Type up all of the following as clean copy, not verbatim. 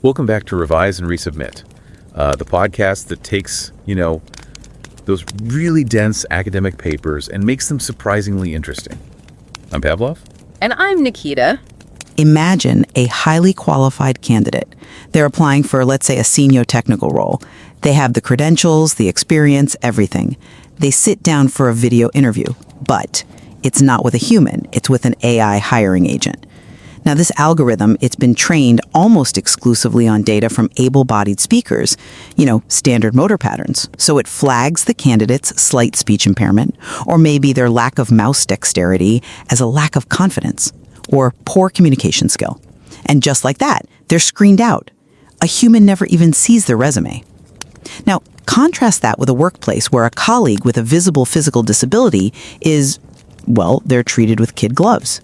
Welcome back to Revise and Resubmit, the podcast that takes, those really dense academic papers and makes them surprisingly interesting. I'm Pavlov. And I'm Nikita. Imagine a highly qualified candidate. They're applying for, let's say, a senior technical role. They have the credentials, the experience, everything. They sit down for a video interview, but it's not with a human. It's with an AI hiring agent. Now, this algorithm, it's been trained almost exclusively on data from able-bodied speakers, standard motor patterns. So it flags the candidate's slight speech impairment, or maybe their lack of mouse dexterity as a lack of confidence, or poor communication skill. And just like that, they're screened out. A human never even sees their resume. Now, contrast that with a workplace where a colleague with a visible physical disability is, they're treated with kid gloves,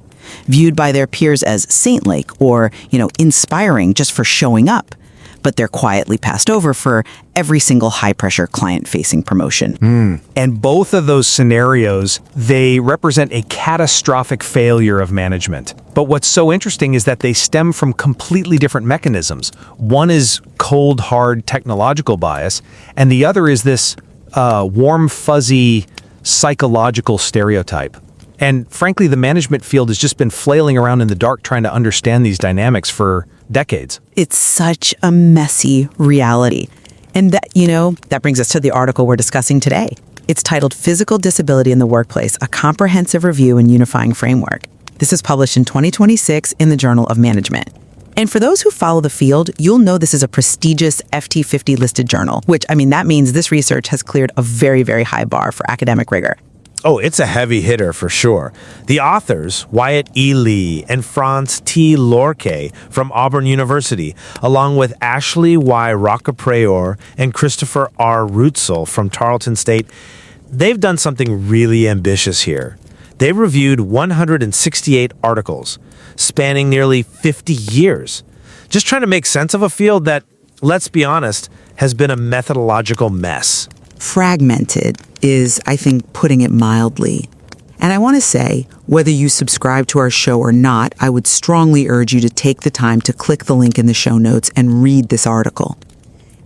viewed by their peers as saint-like or, inspiring just for showing up. But they're quietly passed over for every single high-pressure client-facing promotion. And both of those scenarios, they represent a catastrophic failure of management. But what's so interesting is that they stem from completely different mechanisms. One is cold, hard technological bias, and the other is this warm, fuzzy psychological stereotype. And frankly, the management field has just been flailing around in the dark trying to understand these dynamics for decades. It's such a messy reality. And that brings us to the article we're discussing today. It's titled Physical Disability in the Workplace, a Comprehensive Review and Unifying Framework. This is published in 2026 in the Journal of Management. And for those who follow the field, you'll know this is a prestigious FT50 listed journal, which, that means this research has cleared a very, very high bar for academic rigor. Oh, it's a heavy hitter for sure. The authors, Wyatt E. Lee and Franz T. Lorque from Auburn University, along with Ashley Y. Roccaprior and Christopher R. Rutzel from Tarleton State, they've done something really ambitious here. They reviewed 168 articles, spanning nearly 50 years, just trying to make sense of a field that, let's be honest, has been a methodological mess. Fragmented is, I think, putting it mildly. And I want to say, whether you subscribe to our show or not, I would strongly urge you to take the time to click the link in the show notes and read this article.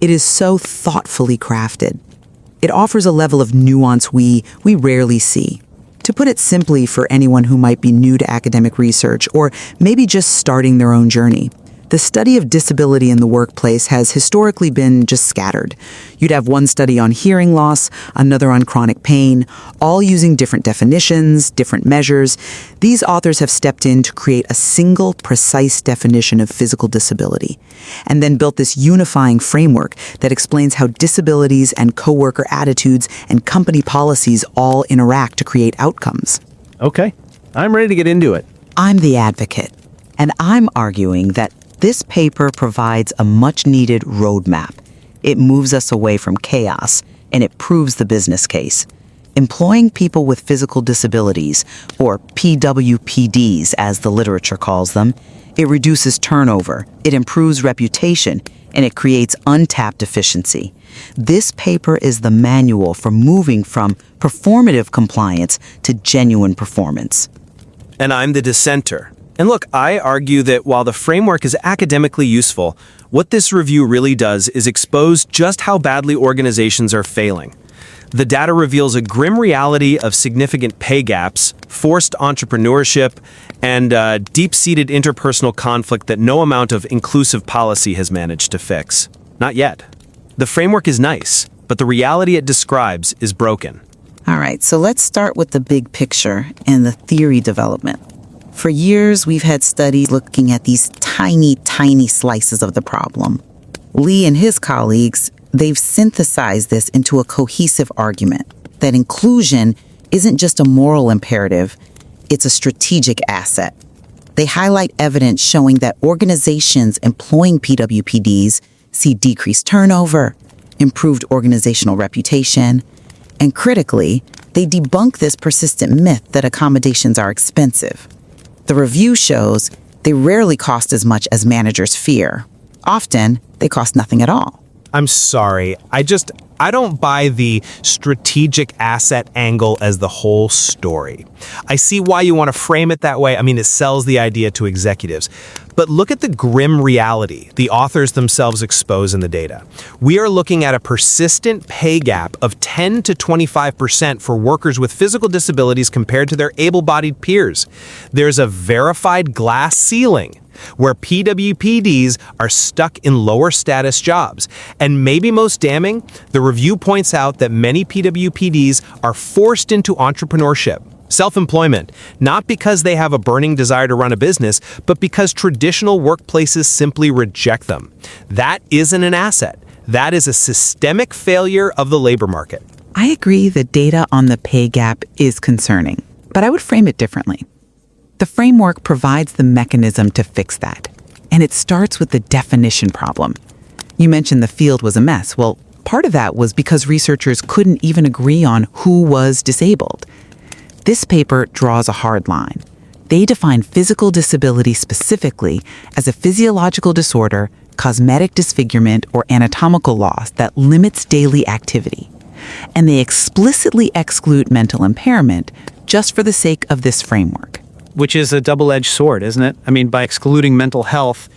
It is so thoughtfully crafted. It offers a level of nuance we rarely see. To put it simply for anyone who might be new to academic research or maybe just starting their own journey, the study of disability in the workplace has historically been just scattered. You'd have one study on hearing loss, another on chronic pain, all using different definitions, different measures. These authors have stepped in to create a single, precise definition of physical disability, and then built this unifying framework that explains how disabilities and coworker attitudes and company policies all interact to create outcomes. Okay, I'm ready to get into it. I'm the advocate, and I'm arguing that this paper provides a much-needed roadmap. It moves us away from chaos, and it proves the business case. Employing people with physical disabilities, or PWPDs as the literature calls them, it reduces turnover, it improves reputation, and it creates untapped efficiency. This paper is the manual for moving from performative compliance to genuine performance. And I'm the dissenter. And look, I argue that while the framework is academically useful, what this review really does is expose just how badly organizations are failing. The data reveals a grim reality of significant pay gaps, forced entrepreneurship, and deep-seated interpersonal conflict that no amount of inclusive policy has managed to fix. Not yet. The framework is nice, but the reality it describes is broken. All right, so let's start with the big picture and the theory development. For years, we've had studies looking at these tiny, tiny slices of the problem. Lee and his colleagues, they've synthesized this into a cohesive argument that inclusion isn't just a moral imperative, it's a strategic asset. They highlight evidence showing that organizations employing PWPDs see decreased turnover, improved organizational reputation, and critically, they debunk this persistent myth that accommodations are expensive. The review shows they rarely cost as much as managers fear. Often, they cost nothing at all. I'm sorry, I I don't buy the strategic asset angle as the whole story. I see why you want to frame it that way. I mean, it sells the idea to executives. But look at the grim reality the authors themselves expose in the data. We are looking at a persistent pay gap of 10 to 25% for workers with physical disabilities compared to their able-bodied peers. There's a verified glass ceiling where PWPDs are stuck in lower status jobs. And maybe most damning, the review points out that many PWPDs are forced into entrepreneurship, self-employment, not because they have a burning desire to run a business, but because traditional workplaces simply reject them. That isn't an asset. That is a systemic failure of the labor market. I agree the data on the pay gap is concerning, but I would frame it differently. The framework provides the mechanism to fix that, and it starts with the definition problem. You mentioned the field was a mess. Well, part of that was because researchers couldn't even agree on who was disabled. This paper draws a hard line. They define physical disability specifically as a physiological disorder, cosmetic disfigurement, or anatomical loss that limits daily activity. And they explicitly exclude mental impairment just for the sake of this framework. Which is a double-edged sword, isn't it? I mean, by excluding mental health,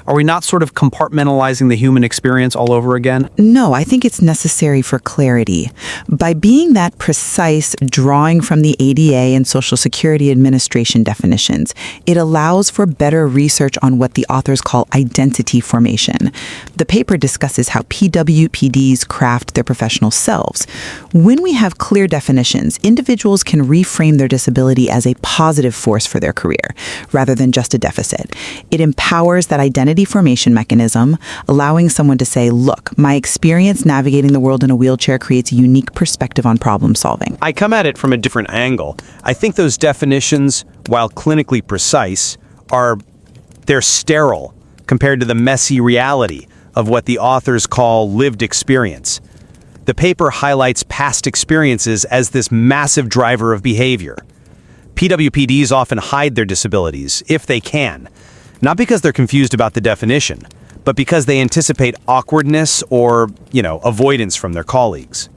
are we not sort of compartmentalizing the human experience all over again? No, I think it's necessary for clarity. By being that precise, drawing from the ADA and Social Security Administration definitions, it allows for better research on what the authors call identity formation. The paper discusses how PWPDs craft their professional selves. When we have clear definitions, individuals can reframe their disability as a positive force for their career, rather than just a deficit. It empowers that identity formation mechanism, allowing someone to say, look, my experience navigating the world in a wheelchair creates a unique perspective on problem solving. I come at it from a different angle. I think those definitions, while clinically precise, they're sterile compared to the messy reality of what the authors call lived experience. The paper highlights past experiences as this massive driver of behavior. PWPDs often hide their disabilities, if they can, not because they're confused about the definition, but because they anticipate awkwardness or, avoidance from their colleagues.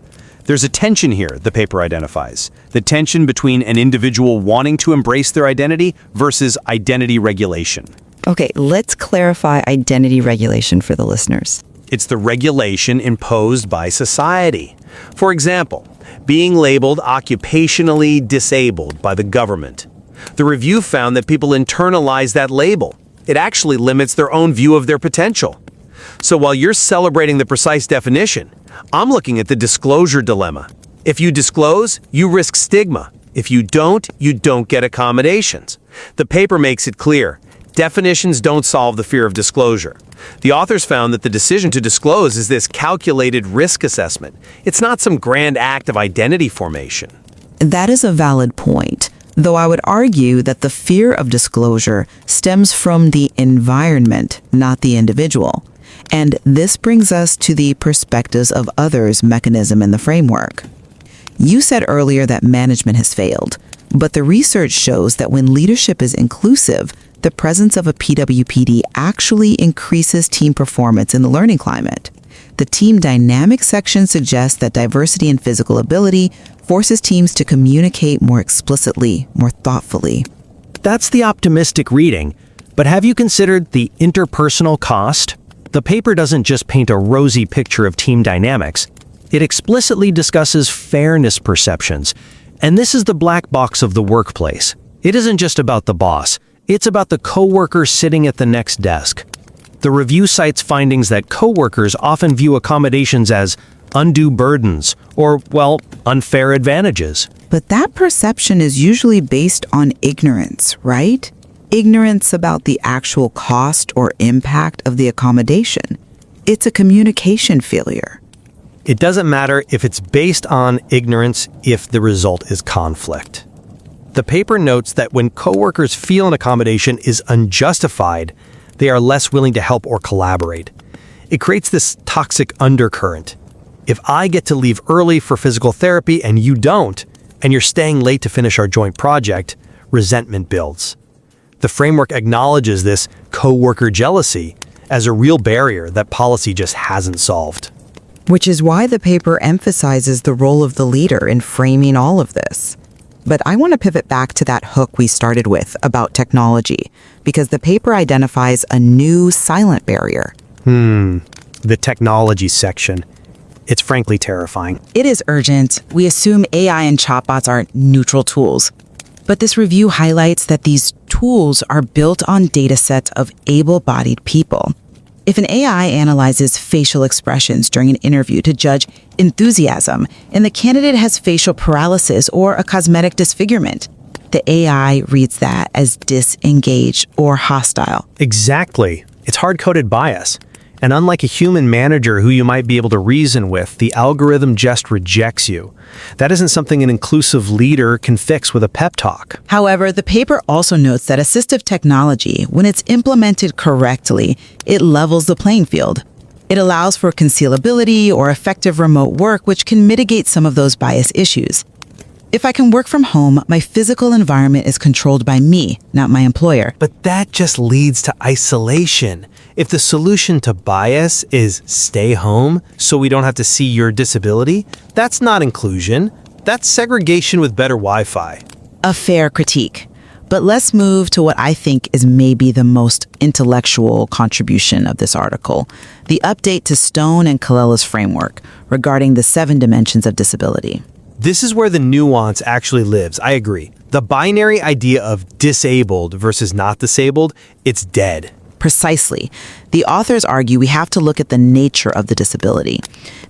There's a tension here, the paper identifies. The tension between an individual wanting to embrace their identity versus identity regulation. Okay, let's clarify identity regulation for the listeners. It's the regulation imposed by society. For example, being labeled occupationally disabled by the government. The review found that people internalize that label. It actually limits their own view of their potential. So while you're celebrating the precise definition, I'm looking at the disclosure dilemma. If you disclose, you risk stigma. If you don't get accommodations. The paper makes it clear. Definitions don't solve the fear of disclosure. The authors found that the decision to disclose is this calculated risk assessment. It's not some grand act of identity formation. That is a valid point, though I would argue that the fear of disclosure stems from the environment, not the individual. And this brings us to the perspectives of others mechanism in the framework. You said earlier that management has failed, but the research shows that when leadership is inclusive, the presence of a PWPD actually increases team performance in the learning climate. The team dynamics section suggests that diversity in physical ability forces teams to communicate more explicitly, more thoughtfully. That's the optimistic reading, but have you considered the interpersonal cost? The paper doesn't just paint a rosy picture of team dynamics. It explicitly discusses fairness perceptions, and this is the black box of the workplace. It isn't just about the boss. It's about the coworker sitting at the next desk. The review cites findings that coworkers often view accommodations as undue burdens or, unfair advantages. But that perception is usually based on ignorance, right? Ignorance about the actual cost or impact of the accommodation. It's a communication failure. It doesn't matter if it's based on ignorance if the result is conflict. The paper notes that when coworkers feel an accommodation is unjustified, they are less willing to help or collaborate. It creates this toxic undercurrent. If I get to leave early for physical therapy and you don't, and you're staying late to finish our joint project, resentment builds. The framework acknowledges this coworker jealousy as a real barrier that policy just hasn't solved. Which is why the paper emphasizes the role of the leader in framing all of this. But I want to pivot back to that hook we started with about technology, because the paper identifies a new silent barrier. The technology section. It's frankly terrifying. It is urgent. We assume AI and chatbots are neutral tools. But this review highlights that these tools are built on datasets of able-bodied people. If an AI analyzes facial expressions during an interview to judge enthusiasm, and the candidate has facial paralysis or a cosmetic disfigurement, the AI reads that as disengaged or hostile. Exactly. It's hard-coded bias. And unlike a human manager who you might be able to reason with, the algorithm just rejects you. That isn't something an inclusive leader can fix with a pep talk. However, the paper also notes that assistive technology, when it's implemented correctly, it levels the playing field. It allows for concealability or effective remote work, which can mitigate some of those bias issues. If I can work from home, my physical environment is controlled by me, not my employer. But that just leads to isolation. If the solution to bias is stay home so we don't have to see your disability, that's not inclusion. That's segregation with better Wi-Fi. A fair critique. But let's move to what I think is maybe the most intellectual contribution of this article, the update to Stone and Collella's framework regarding the 7 dimensions of disability. This is where the nuance actually lives, I agree. The binary idea of disabled versus not disabled, it's dead. Precisely. The authors argue we have to look at the nature of the disability.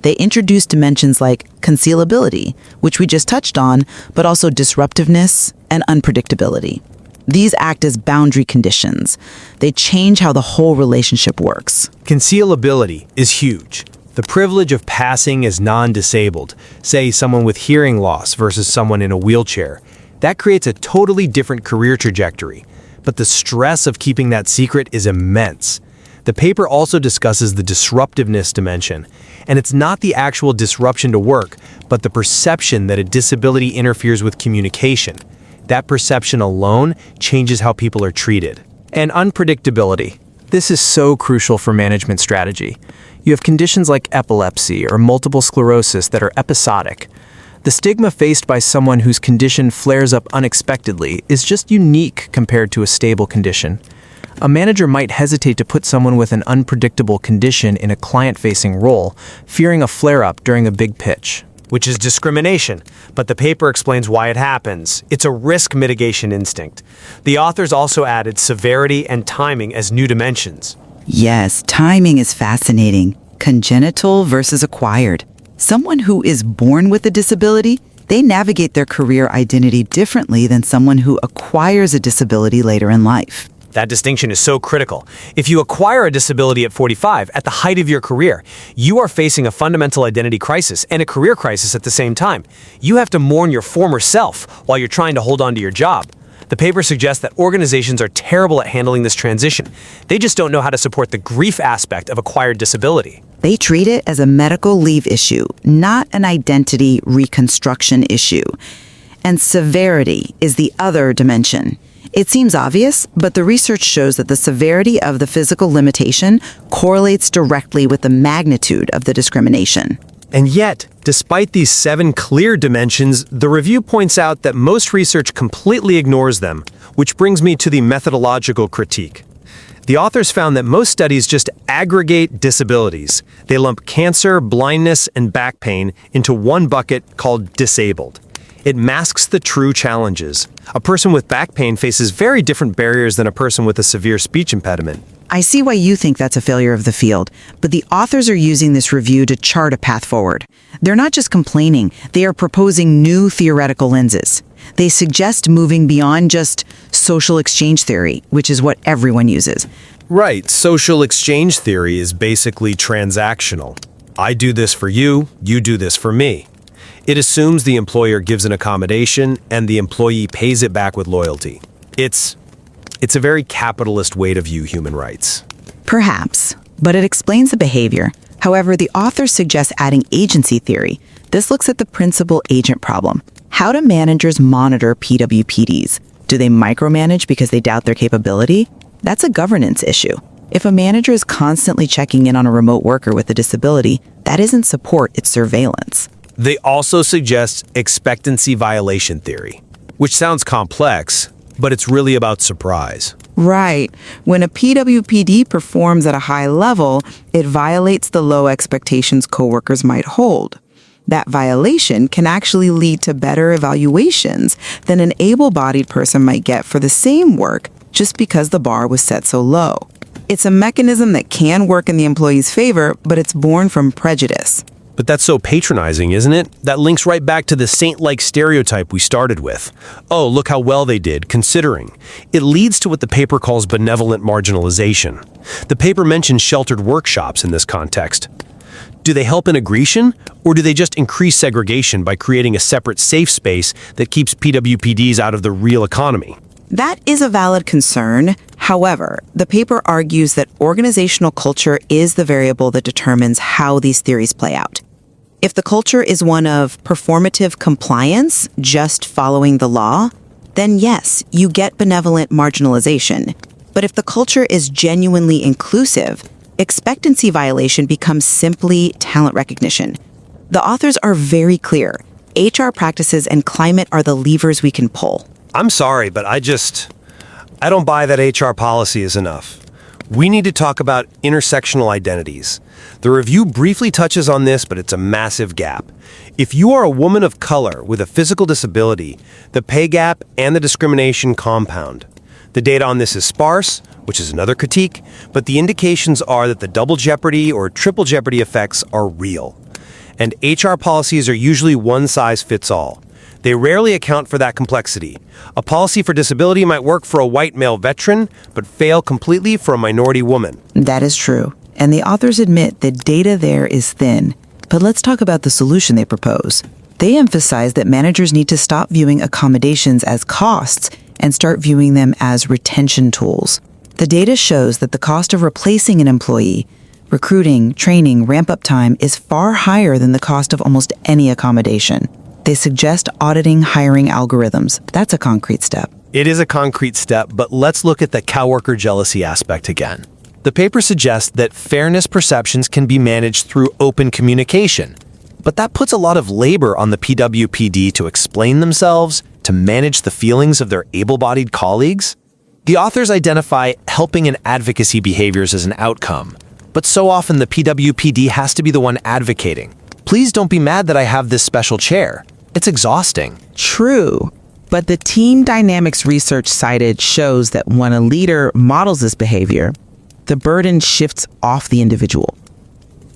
They introduce dimensions like concealability, which we just touched on, but also disruptiveness and unpredictability. These act as boundary conditions. They change how the whole relationship works. Concealability is huge. The privilege of passing as non-disabled, say someone with hearing loss versus someone in a wheelchair, that creates a totally different career trajectory. But the stress of keeping that secret is immense. The paper also discusses the disruptiveness dimension, and it's not the actual disruption to work, but the perception that a disability interferes with communication. That perception alone changes how people are treated. And unpredictability. This is so crucial for management strategy. You have conditions like epilepsy or multiple sclerosis that are episodic. The stigma faced by someone whose condition flares up unexpectedly is just unique compared to a stable condition. A manager might hesitate to put someone with an unpredictable condition in a client-facing role, fearing a flare-up during a big pitch. Which is discrimination, but the paper explains why it happens. It's a risk mitigation instinct. The authors also added severity and timing as new dimensions. Yes, timing is fascinating. Congenital versus acquired. Someone who is born with a disability, they navigate their career identity differently than someone who acquires a disability later in life. That distinction is so critical. If you acquire a disability at 45, at the height of your career, you are facing a fundamental identity crisis and a career crisis at the same time. You have to mourn your former self while you're trying to hold on to your job. The paper suggests that organizations are terrible at handling this transition. They just don't know how to support the grief aspect of acquired disability. They treat it as a medical leave issue, not an identity reconstruction issue. And severity is the other dimension. It seems obvious, but the research shows that the severity of the physical limitation correlates directly with the magnitude of the discrimination. And yet, despite these 7 clear dimensions, the review points out that most research completely ignores them, which brings me to the methodological critique. The authors found that most studies just aggregate disabilities. They lump cancer, blindness, and back pain into one bucket called disabled. It masks the true challenges. A person with back pain faces very different barriers than a person with a severe speech impediment. I see why you think that's a failure of the field, but the authors are using this review to chart a path forward. They're not just complaining, they are proposing new theoretical lenses. They suggest moving beyond just social exchange theory, which is what everyone uses. Right, social exchange theory is basically transactional. I do this for you, you do this for me. It assumes the employer gives an accommodation and the employee pays it back with loyalty. It's a very capitalist way to view human rights. Perhaps, but it explains the behavior. However, the authors suggest adding agency theory. This looks at the principal-agent problem. How do managers monitor PWPDs? Do they micromanage because they doubt their capability? That's a governance issue. If a manager is constantly checking in on a remote worker with a disability, That isn't support, it's surveillance. They also suggest expectancy violation theory, which sounds complex, but it's really about surprise. Right. When a PWPD performs at a high level, it violates the low expectations coworkers might hold. That violation can actually lead to better evaluations than an able-bodied person might get for the same work just because the bar was set so low. It's a mechanism that can work in the employee's favor, but it's born from prejudice. But that's so patronizing, isn't it? That links right back to the saint-like stereotype we started with. Oh, look how well they did, considering. It leads to what the paper calls benevolent marginalization. The paper mentions sheltered workshops in this context. Do they help integration, or do they just increase segregation by creating a separate safe space that keeps PWPDs out of the real economy? That is a valid concern. However, the paper argues that organizational culture is the variable that determines how these theories play out. If the culture is one of performative compliance, just following the law, then yes, you get benevolent marginalization. But if the culture is genuinely inclusive, expectancy violation becomes simply talent recognition. The authors are very clear. HR practices and climate are the levers we can pull. I'm sorry, but I don't buy that HR policy is enough. We need to talk about intersectional identities. The review briefly touches on this, but it's a massive gap. If you are a woman of color with a physical disability, the pay gap and the discrimination compound. The data on this is sparse, which is another critique, but the indications are that the double jeopardy or triple jeopardy effects are real. And HR policies are usually one size fits all. They rarely account for that complexity. A policy for disability might work for a white male veteran, but fail completely for a minority woman. That is true. And the authors admit that data there is thin. But let's talk about the solution they propose. They emphasize that managers need to stop viewing accommodations as costs and start viewing them as retention tools. The data shows that the cost of replacing an employee, recruiting, training, ramp-up time, is far higher than the cost of almost any accommodation. They suggest auditing hiring algorithms. That's a concrete step. It is a concrete step, but let's look at the coworker jealousy aspect again. The paper suggests that fairness perceptions can be managed through open communication, but that puts a lot of labor on the PWPD to explain themselves, to manage the feelings of their able-bodied colleagues. The authors identify helping and advocacy behaviors as an outcome, but so often the PWPD has to be the one advocating. Please don't be mad that I have this special chair. It's exhausting. True. But the team dynamics research cited shows that when a leader models this behavior, the burden shifts off the individual.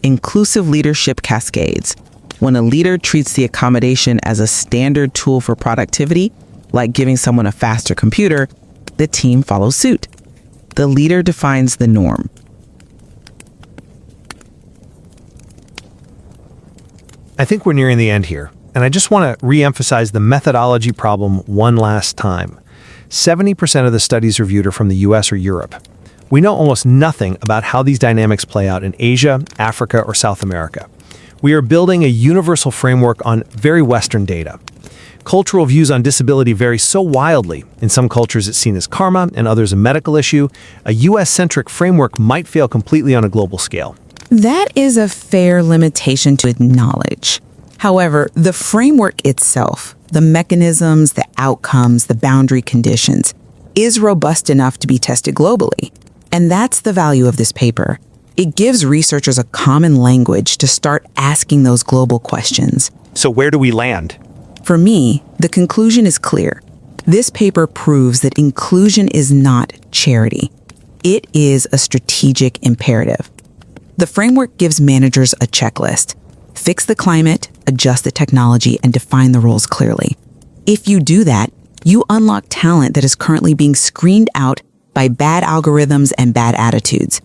Inclusive leadership cascades. When a leader treats the accommodation as a standard tool for productivity, like giving someone a faster computer, the team follows suit. The leader defines the norm. I think we're nearing the end here, and I just want to re-emphasize the methodology problem one last time. 70% of the studies reviewed are from the US or Europe. We know almost nothing about how these dynamics play out in Asia, Africa, or South America. We are building a universal framework on very Western data. Cultural views on disability vary so wildly. In some cultures, it's seen as karma, and others a medical issue. A US-centric framework might fail completely on a global scale. That is a fair limitation to acknowledge. However, the framework itself, the mechanisms, the outcomes, the boundary conditions, is robust enough to be tested globally. And that's the value of this paper. It gives researchers a common language to start asking those global questions. So where do we land? For me, the conclusion is clear. This paper proves that inclusion is not charity. It is a strategic imperative. The framework gives managers a checklist. Fix the climate, adjust the technology, and define the roles clearly. If you do that, you unlock talent that is currently being screened out by bad algorithms and bad attitudes.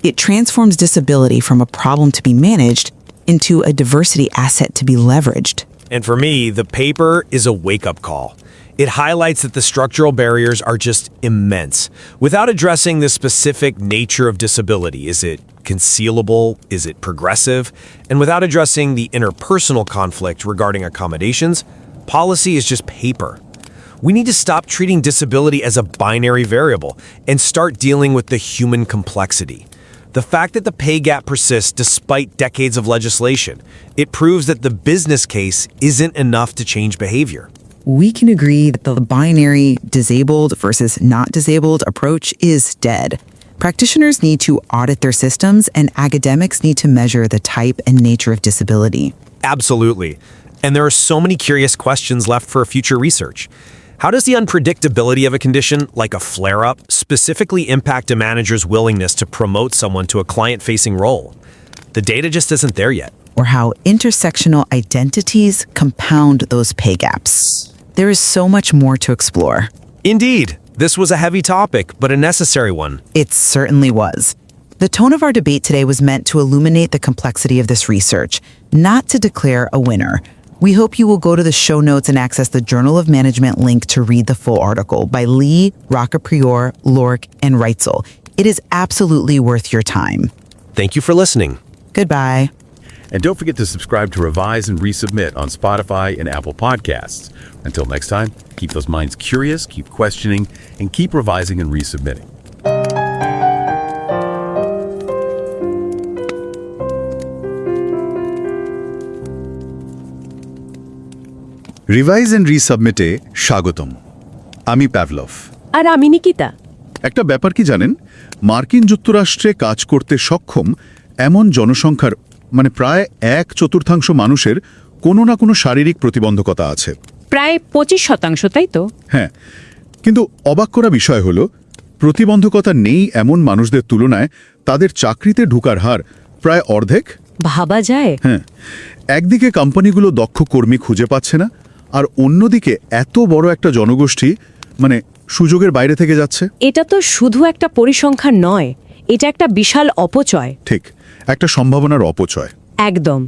It transforms disability from a problem to be managed into a diversity asset to be leveraged. And for me, the paper is a wake-up call. It highlights that the structural barriers are just immense. Without addressing the specific nature of disability, is it concealable? Is it progressive? And without addressing the interpersonal conflict regarding accommodations, policy is just paper. We need to stop treating disability as a binary variable and start dealing with the human complexity. The fact that the pay gap persists despite decades of legislation, it proves that the business case isn't enough to change behavior. We can agree that the binary disabled versus not disabled approach is dead. Practitioners need to audit their systems, and academics need to measure the type and nature of disability. Absolutely. And there are so many curious questions left for future research. How does the unpredictability of a condition, like a flare-up, specifically impact a manager's willingness to promote someone to a client-facing role? The data just isn't there yet. Or how intersectional identities compound those pay gaps. There is so much more to explore. Indeed, this was a heavy topic, but a necessary one. It certainly was. The tone of our debate today was meant to illuminate the complexity of this research, not to declare a winner. We hope you will go to the show notes and access the Journal of Management link to read the full article by Lee, Rockaprior, Lork, and Reitzel. It is absolutely worth your time. Thank you for listening. Goodbye. And don't forget to subscribe to Revise and Resubmit on Spotify and Apple Podcasts. Until next time, keep those minds curious, keep questioning, and keep revising and resubmitting. Revise and রিসাবমিটে স্বাগতম। আমি Pavlov. আর আমি নিকিতা। একটা ব্যাপার কি জানেন, মার্কিন যুক্তরাষ্ট্রে কাজ করতে সক্ষম এমন জনসংখ্যার প্রায় 1/4 মানুষের কোনো না কোনো শারীরিক প্রতিবন্ধকতা আছে। প্রায় 25%, তাই তো? হ্যাঁ, কিন্তু অবাক করা বিষয় হলো প্রতিবন্ধকতা নেই এমন মানুষদের তুলনায় তাদের চাকরিতে ঢোকার হার প্রায় অর্ধেক। ভাবা যায়? হ্যাঁ, একদিকে কোম্পানিগুলো দক্ষ কর্মী খুঁজে পাচ্ছে না, আর অন্যদিকে এত বড় একটা জনগোষ্ঠী সুযোগের বাইরে থেকে যাচ্ছে। এটা তো শুধু একটা পরিসংখ্যান নয়, এটা একটা বিশাল অপচয়। ঠিক, একটা সম্ভাবনার অপচয়। একদম।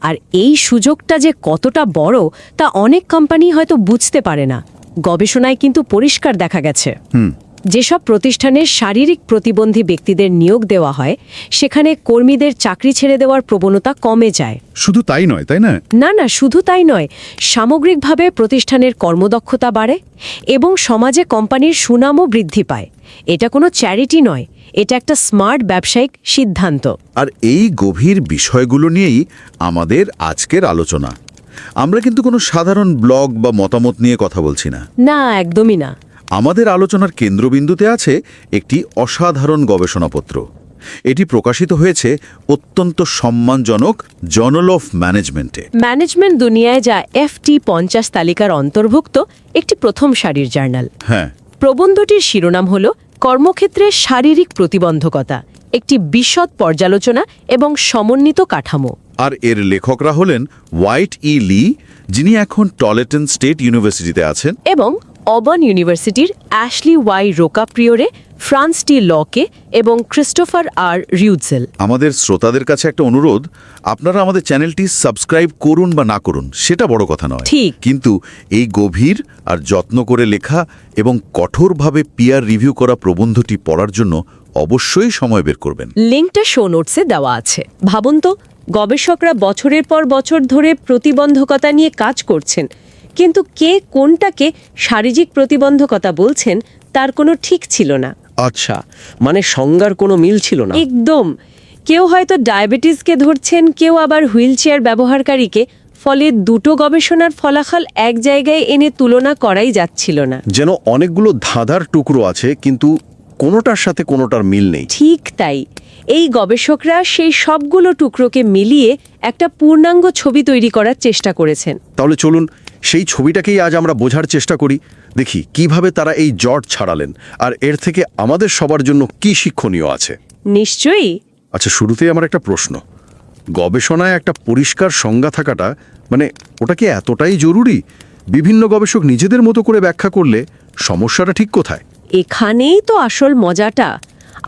আর এই সুযোগটা যে কতটা বড় তা অনেক কোম্পানি হয়তো বুঝতে পারে না। গবেষণায় কিন্তু পরিষ্কার দেখা গেছে যেসব প্রতিষ্ঠানে শারীরিক প্রতিবন্ধী ব্যক্তিদের নিয়োগ দেওয়া হয় সেখানে কর্মীদের চাকরি ছেড়ে দেওয়ার প্রবণতা কমে যায়। শুধু তাই নয়, তাই না? না, শুধু তাই নয়, সামগ্রিকভাবে প্রতিষ্ঠানের কর্মদক্ষতা বাড়ে এবং সমাজে কোম্পানির সুনামও বৃদ্ধি পায়। এটা কোনো চ্যারিটি নয়, এটা একটা স্মার্ট ব্যবসায়িক সিদ্ধান্ত। আর এই গভীর বিষয়গুলো নিয়েই আমাদের আজকের আলোচনা। আমরা কিন্তু কোনো সাধারণ ব্লগ বা মতামত নিয়ে কথা বলছি না। না, একদমই না। আমাদের আলোচনার কেন্দ্রবিন্দুতে আছে একটি অসাধারণ গবেষণাপত্র। এটি প্রকাশিত হয়েছে অত্যন্ত সম্মানজনক জার্নাল অফ ম্যানেজমেন্টে। ম্যানেজমেন্ট দুনিয়ায় যা FT50 তালিকার অন্তর্ভুক্ত একটি প্রথম সারির জার্নাল। হ্যাঁ, প্রবন্ধটির শিরোনাম হল কর্মক্ষেত্রে শারীরিক প্রতিবন্ধকতা, একটি বিশদ পর্যালোচনা এবং সমন্বিত কাঠামো। আর এর লেখকরা হলেন হোয়াইট লি, যিনি এখন টলেটন স্টেট ইউনিভার্সিটিতে আছেন, এবং অবার্ন ইউনিভার্সিটির অ্যাশলি ওয়াই রোকাপ্রিওরে, ফ্রান্স টি লকে এবং ক্রিস্টোফার আর রিউডজেল। আমাদের শ্রোতাদের কাছে একটা অনুরোধ, আপনারা আমাদের চ্যানেলটি সাবস্ক্রাইব করুন বা না করুন সেটা বড় কথা নয়, ঠিক, কিন্তু এই গভীর আর যত্ন করে লেখা এবং কঠোরভাবে পিয়ার রিভিউ করা প্রবন্ধটি পড়ার জন্য অবশ্যই সময় বের করবেন। লিঙ্কটা শো নোটসে দেওয়া আছে। ভাবুন তো, গবেষকরা বছরের পর বছর ধরে প্রতিবন্ধকতা নিয়ে কাজ করছেন, কিন্তু কে কোনটাকে শারীরিক প্রতিবন্ধকতা বলছেন তার কোনো ঠিক ছিল না। আচ্ছা, সংজ্ঞার কোনো মিল ছিল না। একদম। কেউ হয়তো ডায়াবেটিসকে ধরছেন, কেউ আবার হুইলচেয়ার ব্যবহারকারীকে। ফলে দুটো গবেষণার ফলাফল এক জায়গায় এনে তুলনা করাই যাচ্ছিল না। যেন অনেকগুলো ধাঁধার টুকরো আছে, কিন্তু কোনোটার সাথে কোনোটার মিল নেই। ঠিক তাই। এই গবেষকরা সেই সবগুলো টুকরোকে মিলিয়ে একটা পূর্ণাঙ্গ ছবি তৈরি করার চেষ্টা করেছেন। তাহলে চলুন সেই ছবিটাকেই আজ আমরা বোঝার চেষ্টা করি। দেখি কিভাবে তারা এই জট ছাড়ালেন, আর এর থেকে আমাদের সবার জন্য কি শিক্ষণীয় আছে। নিশ্চয়ই। আচ্ছা, শুরুতেই আমার একটা প্রশ্ন। গবেষণায় একটা পরিষ্কার সংজ্ঞা থাকাটা ওটা কি এতটাই জরুরি? বিভিন্ন গবেষক নিজেদের মতো করে ব্যাখ্যা করলে সমস্যাটা ঠিক কোথায়? এখানেই তো আসল মজাটা।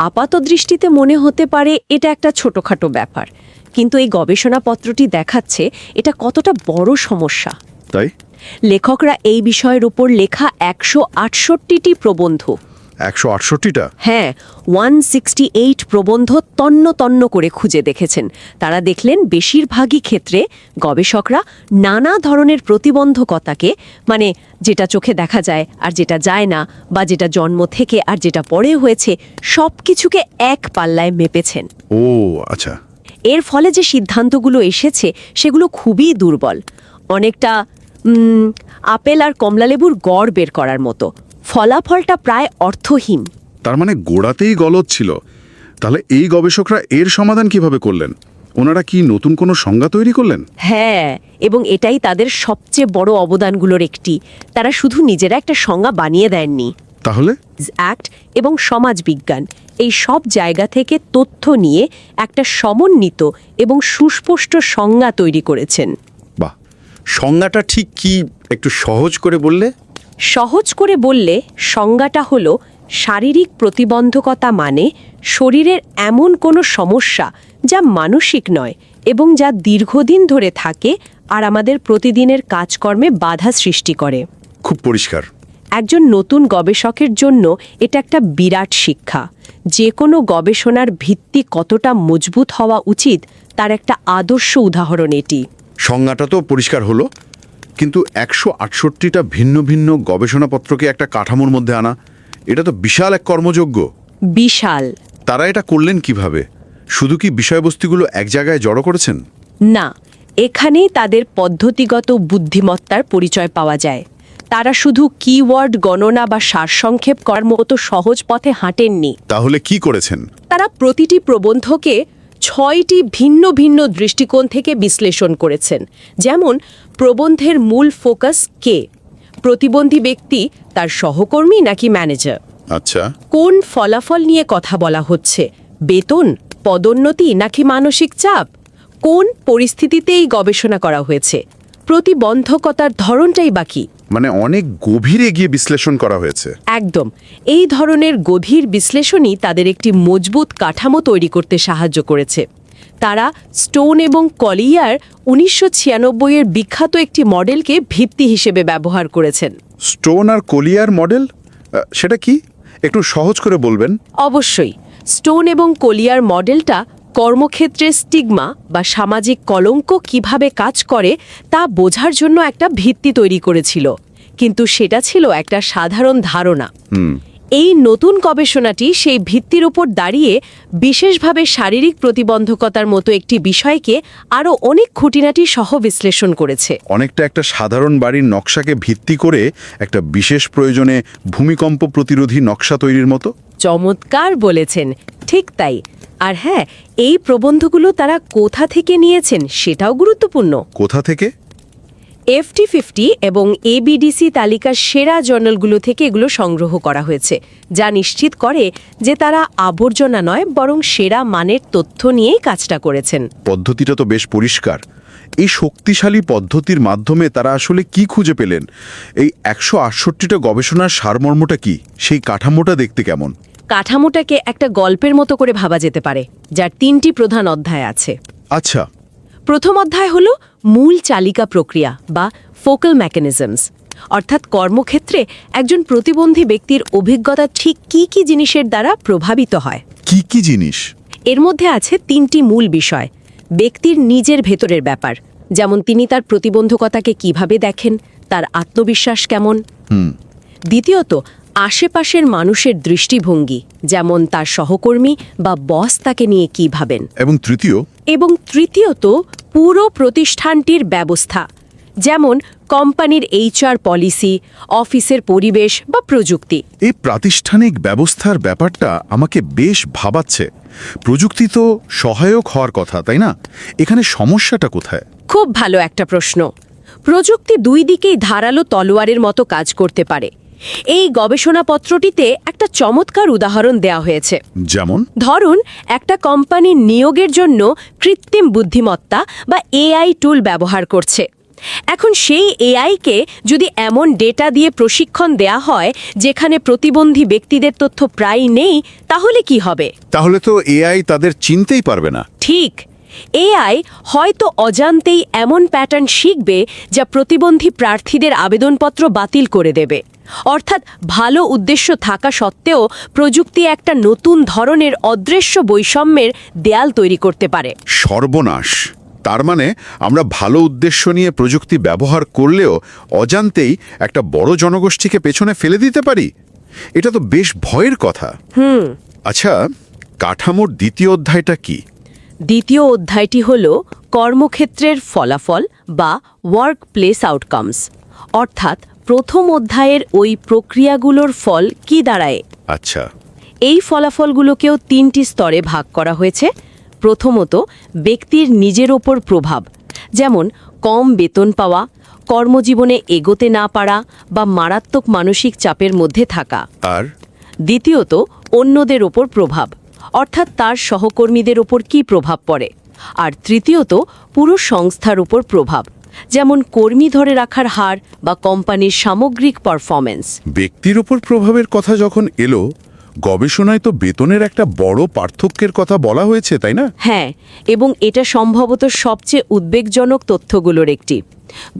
আপাত দৃষ্টিতে মনে হতে পারে এটা একটা ছোটখাটো ব্যাপার, কিন্তু এই গবেষণাপত্রটি দেখাচ্ছে এটা কতটা বড় সমস্যা। তাই লেখকরা এই বিষয়ের উপর লেখা 168টি প্রবন্ধ। 168টা? হ্যাঁ, 168 প্রবন্ধ তন্ন তন্ন করে খুঁজে দেখেছেন। তারা দেখলেন বেশিরভাগই ক্ষেত্রে গবেষকরা নানা ধরনের প্রতিবন্ধকতাকে, মানে যেটা চোখে দেখা যায় আর যেটা যায় না, বা যেটা জন্ম থেকে আর যেটা পরে হয়েছে, সব কিছুকে এক পাল্লায় মেপেছেন। ও আচ্ছা। এর ফলে যে সিদ্ধান্তগুলো এসেছে সেগুলো খুবই দুর্বল, অনেকটা আপেল আর কমলালেবুর গড় বের করার মতো। ফলাফলটা প্রায় অর্থহীন। তার মানে গোড়াতেই গলদ ছিল। তাহলে এই গবেষকরা এর সমাধান কিভাবে করলেন? ওনারা কি নতুন কোনো সংজ্ঞা তৈরি করলেন? হ্যাঁ, এবং এটাই তাদের সবচেয়ে বড় অবদানগুলোর একটি। তারা শুধু নিজেরা একটা সংজ্ঞা বানিয়ে দেননি, তাহলে অ্যাক্ট এবং সমাজবিজ্ঞান এই সব জায়গা থেকে তথ্য নিয়ে একটা সমন্বিত এবং সুস্পষ্ট সংজ্ঞা তৈরি করেছেন। বাহ, সংজ্ঞাটা ঠিক কি একটু সহজ করে বললে? সহজ করে বললে সংজ্ঞাটা হলো শারীরিক প্রতিবন্ধকতা মানে শরীরের এমন কোনো সমস্যা যা মানসিক নয় এবং যা দীর্ঘদিন ধরে থাকে আর আমাদের প্রতিদিনের কাজকর্মে বাধা সৃষ্টি করে। খুব পরিষ্কার। একজন নতুন গবেষকের জন্য এটা একটা বিরাট শিক্ষা। যে কোনো গবেষণার ভিত্তি কতটা মজবুত হওয়া উচিত তার একটা আদর্শ উদাহরণ এটি। সংজ্ঞাটা তো পরিষ্কার হলো, কিন্তু 168টা ভিন্ন ভিন্ন গবেষণাপত্রকে একটা কাঠামোর মধ্যে আনা, এটা তো বিশাল এক কর্মযজ্ঞ। বিশাল। তারা এটা করলেন কিভাবে? শুধু কি বিষয়বস্তুগুলো এক জায়গায় জড়ো করেছেন? না, এখানেই তাদের পদ্ধতিগত বুদ্ধিমত্তার পরিচয় পাওয়া যায়। তারা শুধু কিওয়ার্ড গণনা বা সারসংক্ষেপ করার মতো সহজ পথে হাঁটেননি। তাহলে কি করেছেন? তারা প্রতিটি প্রবন্ধকে 6টি ভিন্ন ভিন্ন দৃষ্টিকোণ থেকে বিশ্লেষণ করেছেন। যেমন, প্রবন্ধের মূল ফোকাস কে? প্রতিবন্ধী ব্যক্তি, তার সহকর্মী নাকি ম্যানেজার? আচ্ছা। কোন ফলাফল নিয়ে কথা বলা হচ্ছে? বেতন, পদোন্নতি নাকি মানসিক চাপ? কোন পরিস্থিতিতে এই গবেষণা করা হয়েছে? প্রতিবন্ধকতার ধরনটাই বাকি। মানে অনেক গভীরে গিয়ে বিশ্লেষণ করা হয়েছে। একদম। এই ধরনের গভীর বিশ্লেষণই তাদের একটি মজবুত কাঠামো তৈরি করতে সাহায্য করেছে। তারা স্টোন এবং কলিয়ার 1996-এর বিখ্যাত একটি মডেলকে ভিত্তি হিসেবে ব্যবহার করেছেন। স্টোন আর কলিয়ার মডেল, সেটা কি? একটু সহজ করে বলবেন। অবশ্যই। স্টোন এবং কলিয়ার মডেলটা কর্মক্ষেত্রের স্টিগমা বা সামাজিক কলঙ্ক কিভাবে কাজ করে তা বোঝার জন্য একটা ভিত্তি তৈরি করেছিল, কিন্তু সেটা ছিল একটা সাধারণ ধারণা। এই নতুন গবেষণাটি সেই ভিত্তির উপর দাঁড়িয়ে বিশেষভাবে শারীরিক প্রতিবন্ধকতার মতো একটি বিষয়কে আরও অনেক খুঁটিনাটি সহ বিশ্লেষণ করেছে। অনেকটা একটা সাধারণ বাড়ির নকশাকে ভিত্তি করে একটা বিশেষ প্রয়োজনে ভূমিকম্প প্রতিরোধী নকশা তৈরির মতো। চমৎকার বলেছেন, ঠিক তাই। আর হ্যাঁ, এই প্রবন্ধগুলো তারা কোথা থেকে নিয়েছেন সেটাও গুরুত্বপূর্ণ। কোথা থেকে? FT50 এবং ABDC তালিকার সেরা জার্নালগুলো থেকে এগুলো সংগ্রহ করা হয়েছে, যা নিশ্চিত করে যে তারা আবর্জনা নয় বরং সেরা মানের তথ্য নিয়েই কাজটা করেছেন। পদ্ধতিটা তো বেশ পরিষ্কার। এই শক্তিশালী পদ্ধতির মাধ্যমে তারা আসলে কি খুঁজে পেলেন? এই 168টা গবেষণার সারমর্মটা কি? সেই কাঠামোটা দেখতে কেমন? কাঠামোটাকে একটা গল্পের মতো করে ভাবা যেতে পারে, যার 3টি প্রধান অধ্যায় আছে। আচ্ছা। প্রথম অধ্যায় হলো মূল চালিকা প্রক্রিয়া বা ফোকাল মেকানিজমস, অর্থাৎ কর্মক্ষেত্রে একজন প্রতিবন্ধী ব্যক্তির অভিজ্ঞতা ঠিক কি কি জিনিসের দ্বারা প্রভাবিত হয়। কি কি জিনিস? এর মধ্যে আছে 3টি মূল বিষয়। ব্যক্তির নিজের ভেতরের ব্যাপার, যেমন তিনি তার প্রতিবন্ধকতাকে কিভাবে দেখেন, তার আত্মবিশ্বাস কেমন। দ্বিতীয়ত, আশেপাশের মানুষের দৃষ্টিভঙ্গি, যেমন তার সহকর্মী বা বস তাকে নিয়ে কি ভাবেন। এবং তৃতীয়ত, পুরো প্রতিষ্ঠানটির ব্যবস্থা, যেমন কোম্পানির HR পলিসি, অফিসের পরিবেশ বা প্রযুক্তি। এই প্রাতিষ্ঠানিক ব্যবস্থার ব্যাপারটা আমাকে বেশ ভাবাচ্ছে। প্রযুক্তি তো সহায়ক হওয়ার কথা, তাই না? এখানে সমস্যাটা কোথায়? খুব ভালো একটা প্রশ্ন। প্রযুক্তি দুই দিকেই ধারালো তলোয়ারের মতো কাজ করতে পারে। এই গবেষণাপত্রটিতে একটা চমৎকার উদাহরণ দেওয়া হয়েছে। যেমন ধরুন, একটা কোম্পানি নিয়োগের জন্য কৃত্রিম বুদ্ধিমত্তা বা AI টুল ব্যবহার করছে। এখন সেই AIকে যদি এমন ডেটা দিয়ে প্রশিক্ষণ দেয়া হয় যেখানে প্রতিবন্ধী ব্যক্তিদের তথ্য প্রায় নেই, তাহলে কি হবে? তাহলে তো AI তাদের চিনতেই পারবে না। ঠিক। এআই হয়তো অজান্তেই এমন প্যাটার্ন শিখবে যা প্রতিবন্ধী প্রার্থীদের আবেদনপত্র বাতিল করে দেবে। অর্থাৎ ভালো উদ্দেশ্য থাকা সত্ত্বেও প্রযুক্তি একটা নতুন ধরনের অদৃশ্য বৈষম্যের দেয়াল তৈরি করতে পারে। সর্বনাশ! তার মানে আমরা ভালো উদ্দেশ্য নিয়ে প্রযুক্তি ব্যবহার করলেও অজান্তেই একটা বড় জনগোষ্ঠীকে পেছনে ফেলে দিতে পারি। এটা তো বেশ ভয়ের কথা। আচ্ছা, কাঠামোর দ্বিতীয় অধ্যায়টা কি? দ্বিতীয় অধ্যায়টি হল কর্মক্ষেত্রের ফলাফল বা ওয়ার্ক প্লেস আউটকামস। অর্থাৎ প্রথম অধ্যায়ের ওই প্রক্রিয়াগুলোর ফল কি দাঁড়ায়। আচ্ছা, এই ফলাফলগুলোকেও 3টি স্তরে ভাগ করা হয়েছে। প্রথমত, ব্যক্তির নিজের ওপর প্রভাব, যেমন কম বেতন পাওয়া, কর্মজীবনে এগোতে না পারা বা মারাত্মক মানসিক চাপের মধ্যে থাকা। আর দ্বিতীয়ত, অন্যদের ওপর প্রভাব, অর্থাৎ তার সহকর্মীদের ওপর কী প্রভাব পড়ে। আর তৃতীয়ত, পুরো সংস্থার উপর প্রভাব, যেমন কর্মী ধরে রাখার হার বা কোম্পানির সামগ্রিক পারফরম্যান্স। ব্যক্তির উপর প্রভাবের কথা যখন এলো, গবেষণায় তো বেতনের একটা বড় পার্থক্যের কথা বলা হয়েছে, তাই না? হ্যাঁ, এবং এটা সম্ভবত সবচেয়ে উদ্বেগজনক তথ্যগুলোর একটি।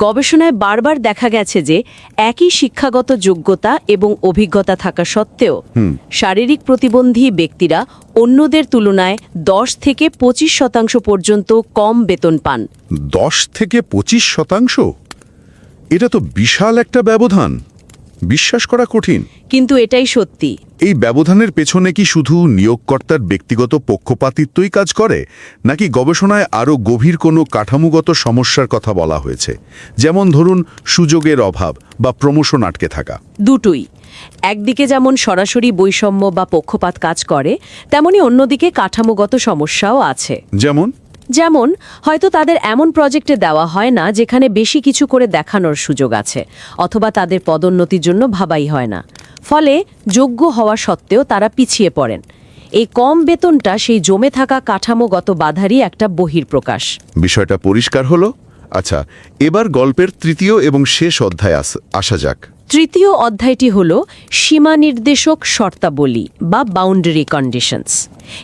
গবেষণায় বারবার দেখা গেছে যে একই শিক্ষাগত যোগ্যতা এবং অভিজ্ঞতা থাকা সত্ত্বেও শারীরিক প্রতিবন্ধী ব্যক্তিরা অন্যদের তুলনায় 10 থেকে 25% পর্যন্ত কম বেতন পান। 10 থেকে 25%? এটা তো বিশাল একটা ব্যবধান। বিশ্বাস করা কঠিন। কিন্তু এটাই সত্যি। এই ব্যবধানের পেছনে কি শুধু নিয়োগকর্তার ব্যক্তিগত পক্ষপাতিত্বই কাজ করে, নাকি গবেষণায় আরও গভীর কোনো কাঠামোগত সমস্যার কথা বলা হয়েছে, যেমন ধরুন সুযোগের অভাব বা প্রমোশন আটকে থাকা? দুটোই। একদিকে যেমন সরাসরি বৈষম্য বা পক্ষপাত কাজ করে, তেমনি অন্যদিকে কাঠামোগত সমস্যাও আছে। যেমন হয়তো তাদের এমন প্রজেক্টে দেওয়া হয় না যেখানে বেশি কিছু করে দেখানোর সুযোগ আছে, অথবা তাদের পদোন্নতির জন্য ভাবাই হয় না। ফলে যোগ্য হওয়া সত্ত্বেও তারা পিছিয়ে পড়েন। এই কম বেতনটা সেই জমে থাকা কাঠামোগত বাধারই একটা বহিঃপ্রকাশ। বিষয়টা পরিষ্কার হলো। আচ্ছা, এবার গল্পের তৃতীয় এবং শেষ অধ্যায় আসা যাক। তৃতীয় অধ্যায়টি হল সীমা নির্দেশক শর্তাবলী বা বাউন্ডারি কন্ডিশনস।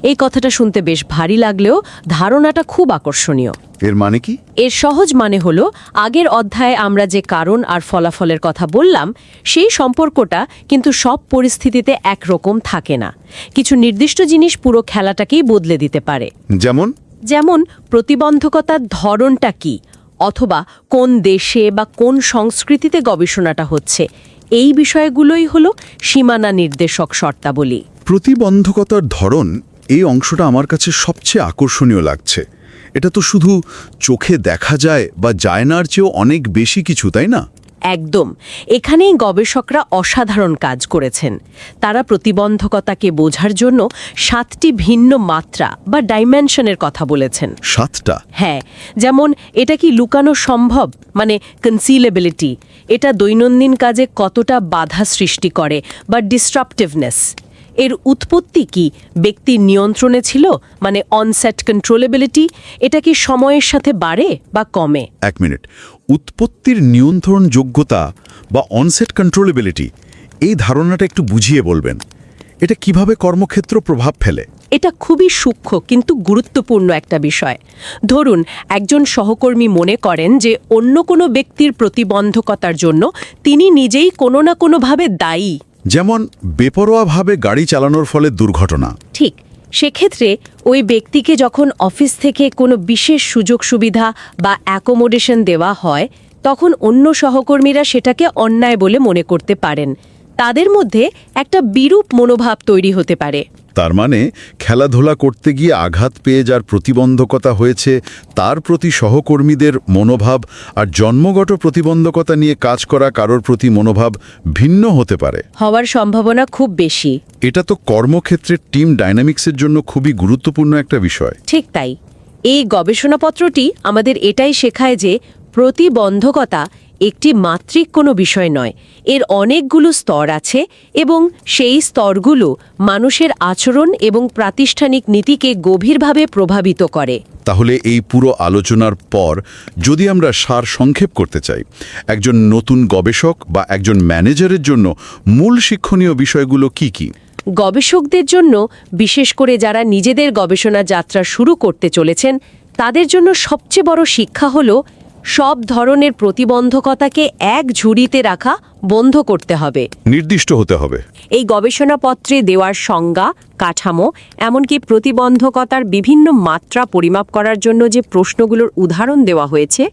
এই কথাটা শুনতে বেশ ভারী লাগলেও ধারণাটা খুব আকর্ষণীয়। এর মানে কি? এর সহজ মানে হলো, আগের অধ্যায়ে আমরা যে কারণ আর ফলাফলের কথা বললাম, সেই সম্পর্কটা কিন্তু সব পরিস্থিতিতে একরকম থাকে না। কিছু নির্দিষ্ট জিনিস পুরো খেলাটাকেই বদলে দিতে পারে। যেমন প্রতিবন্ধকতার ধরনটা কি, অথবা কোন দেশে বা কোন সংস্কৃতিতে গবেষণাটা হচ্ছে। এই বিষয়গুলোই হলো সীমানা নির্দেশক শর্তাবলী। প্রতিবন্ধকতার ধরন, এই অংশটা আমার কাছে সবচেয়ে আকর্ষণীয় লাগছে। এটা তো শুধু চোখে দেখা যায় বা যায় নার চেয়েও অনেক বেশি কিছু, তাই না? একদম। এখানেই গবেষকরা অসাধারণ কাজ করেছেন। তারা প্রতিবন্ধকতাকে বোঝার জন্য 7টি ভিন্ন মাত্রা বা ডাইমেনশনের কথা বলেছেন। 7টা? হ্যাঁ, যেমন এটা কি লুকানো সম্ভব, মানে কনসিলেবিলিটি, এটা দৈনন্দিন কাজে কতটা বাধা সৃষ্টি করে, বা ডিসরাপটিভনেস, এর উৎপত্তি কি ব্যক্তির নিয়ন্ত্রণে ছিল, মানে অনসেট কন্ট্রোলেবিলিটি, এটা কি সময়ের সাথে বাড়ে বা কমে। 1 মিনিট, উৎপত্তির নিয়ন্ত্রণ যোগ্যতা বা অনসেট কন্ট্রোলেবিলিটি, এই ধারণাটা একটু বুঝিয়ে বলবেন। এটা কিভাবে কর্মক্ষেত্র প্রভাব ফেলে? এটা খুবই সূক্ষ্ম কিন্তু গুরুত্বপূর্ণ একটা বিষয়। ধরুন, একজন সহকর্মী মনে করেন যে অন্য কোনো ব্যক্তির প্রতিবন্ধকতার জন্য তিনি নিজেই কোনো না কোনোভাবে দায়ী, যেমন বেপরোয়াভাবে গাড়ি চালানোর ফলে দুর্ঘটনা। ঠিক। সেক্ষেত্রে ওই ব্যক্তিকে যখন অফিস থেকে কোনো বিশেষ সুযোগ সুবিধা বা অ্যাকোমোডেশন দেওয়া হয়, তখন অন্য সহকর্মীরা সেটাকে অন্যায় বলে মনে করতে পারেন। তাদের মধ্যে একটা বিরূপ মনোভাব তৈরি হতে পারে। তার মানে খেলাধুলা করতে গিয়ে আঘাত পেয়ে যার প্রতিবন্ধকতা হয়েছে, তার প্রতি সহকর্মীদের মনোভাব আর জন্মগত প্রতিবন্ধকতা নিয়ে কাজ করা কারোর প্রতি মনোভাব ভিন্ন হতে পারে। হওয়ার সম্ভাবনা খুব বেশি। এটা তো কর্মক্ষেত্রের টিম ডাইনামিক্সের জন্য খুবই গুরুত্বপূর্ণ একটা বিষয়। ঠিক তাই। এই গবেষণাপত্রটি আমাদের এটাই শেখায় যে প্রতিবন্ধকতা একটি মাত্রিক কোনো বিষয় নয়, এর অনেকগুলো স্তর আছে এবং সেই স্তরগুলো মানুষের আচরণ এবং প্রাতিষ্ঠানিক নীতিকে গভীরভাবে প্রভাবিত করে। তাহলে এই পুরো আলোচনার পর যদি আমরা সার সংক্ষেপ করতে চাই, একজন নতুন গবেষক বা একজন ম্যানেজারের জন্য মূল শিক্ষণীয় বিষয়গুলো কি কি? গবেষকদের জন্য, বিশেষ করে যারা নিজেদের গবেষণা যাত্রা শুরু করতে চলেছেন, তাদের জন্য সবচেয়ে বড় শিক্ষা হলো সব ধরনের প্রতিবন্ধকতাকে এক ঝুড়িতে রাখা বন্ধ করতে হবে, নির্দিষ্ট হতে হবে। এই গবেষণাপত্রে দেওয়ার সংজ্ঞা, কাঠামো, এমনকি প্রতিবন্ধকতার বিভিন্ন মাত্রা পরিমাপ করার জন্য যে প্রশ্নগুলোর উদাহরণ দেওয়া হয়েছে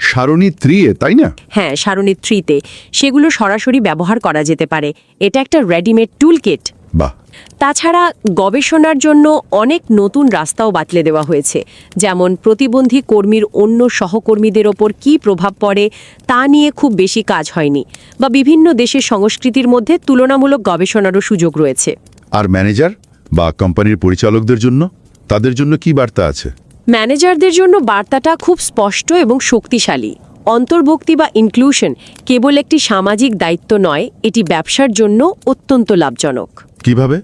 সারণী 3-এ, তাই না? হ্যাঁ, সারণী 3-তে, সেগুলো সরাসরি ব্যবহার করা যেতে পারে। এটা একটা রেডিমেড টুল কিট। বাহ। তাছাড়া গবেষণার জন্য অনেক নতুন রাস্তাও বাতলে দেওয়া হয়েছে, যেমন প্রতিবন্ধী কর্মীর অন্য সহকর্মীদের ওপর কী প্রভাব পড়ে তা নিয়ে খুব বেশি কাজ হয়নি, বা বিভিন্ন দেশের সংস্কৃতির মধ্যে তুলনামূলক গবেষণারও সুযোগ রয়েছে। আর ম্যানেজার বা কোম্পানির পরিচালকদের জন্য, তাদের জন্য কি বার্তা আছে? ম্যানেজারদের জন্য বার্তাটা খুব স্পষ্ট এবং শক্তিশালী। অন্তর্ভুক্তি বা ইনক্লুশন কেবল একটি সামাজিক দায়িত্ব নয়, এটি ব্যবসার জন্য অত্যন্ত লাভজনক। কিভাবে?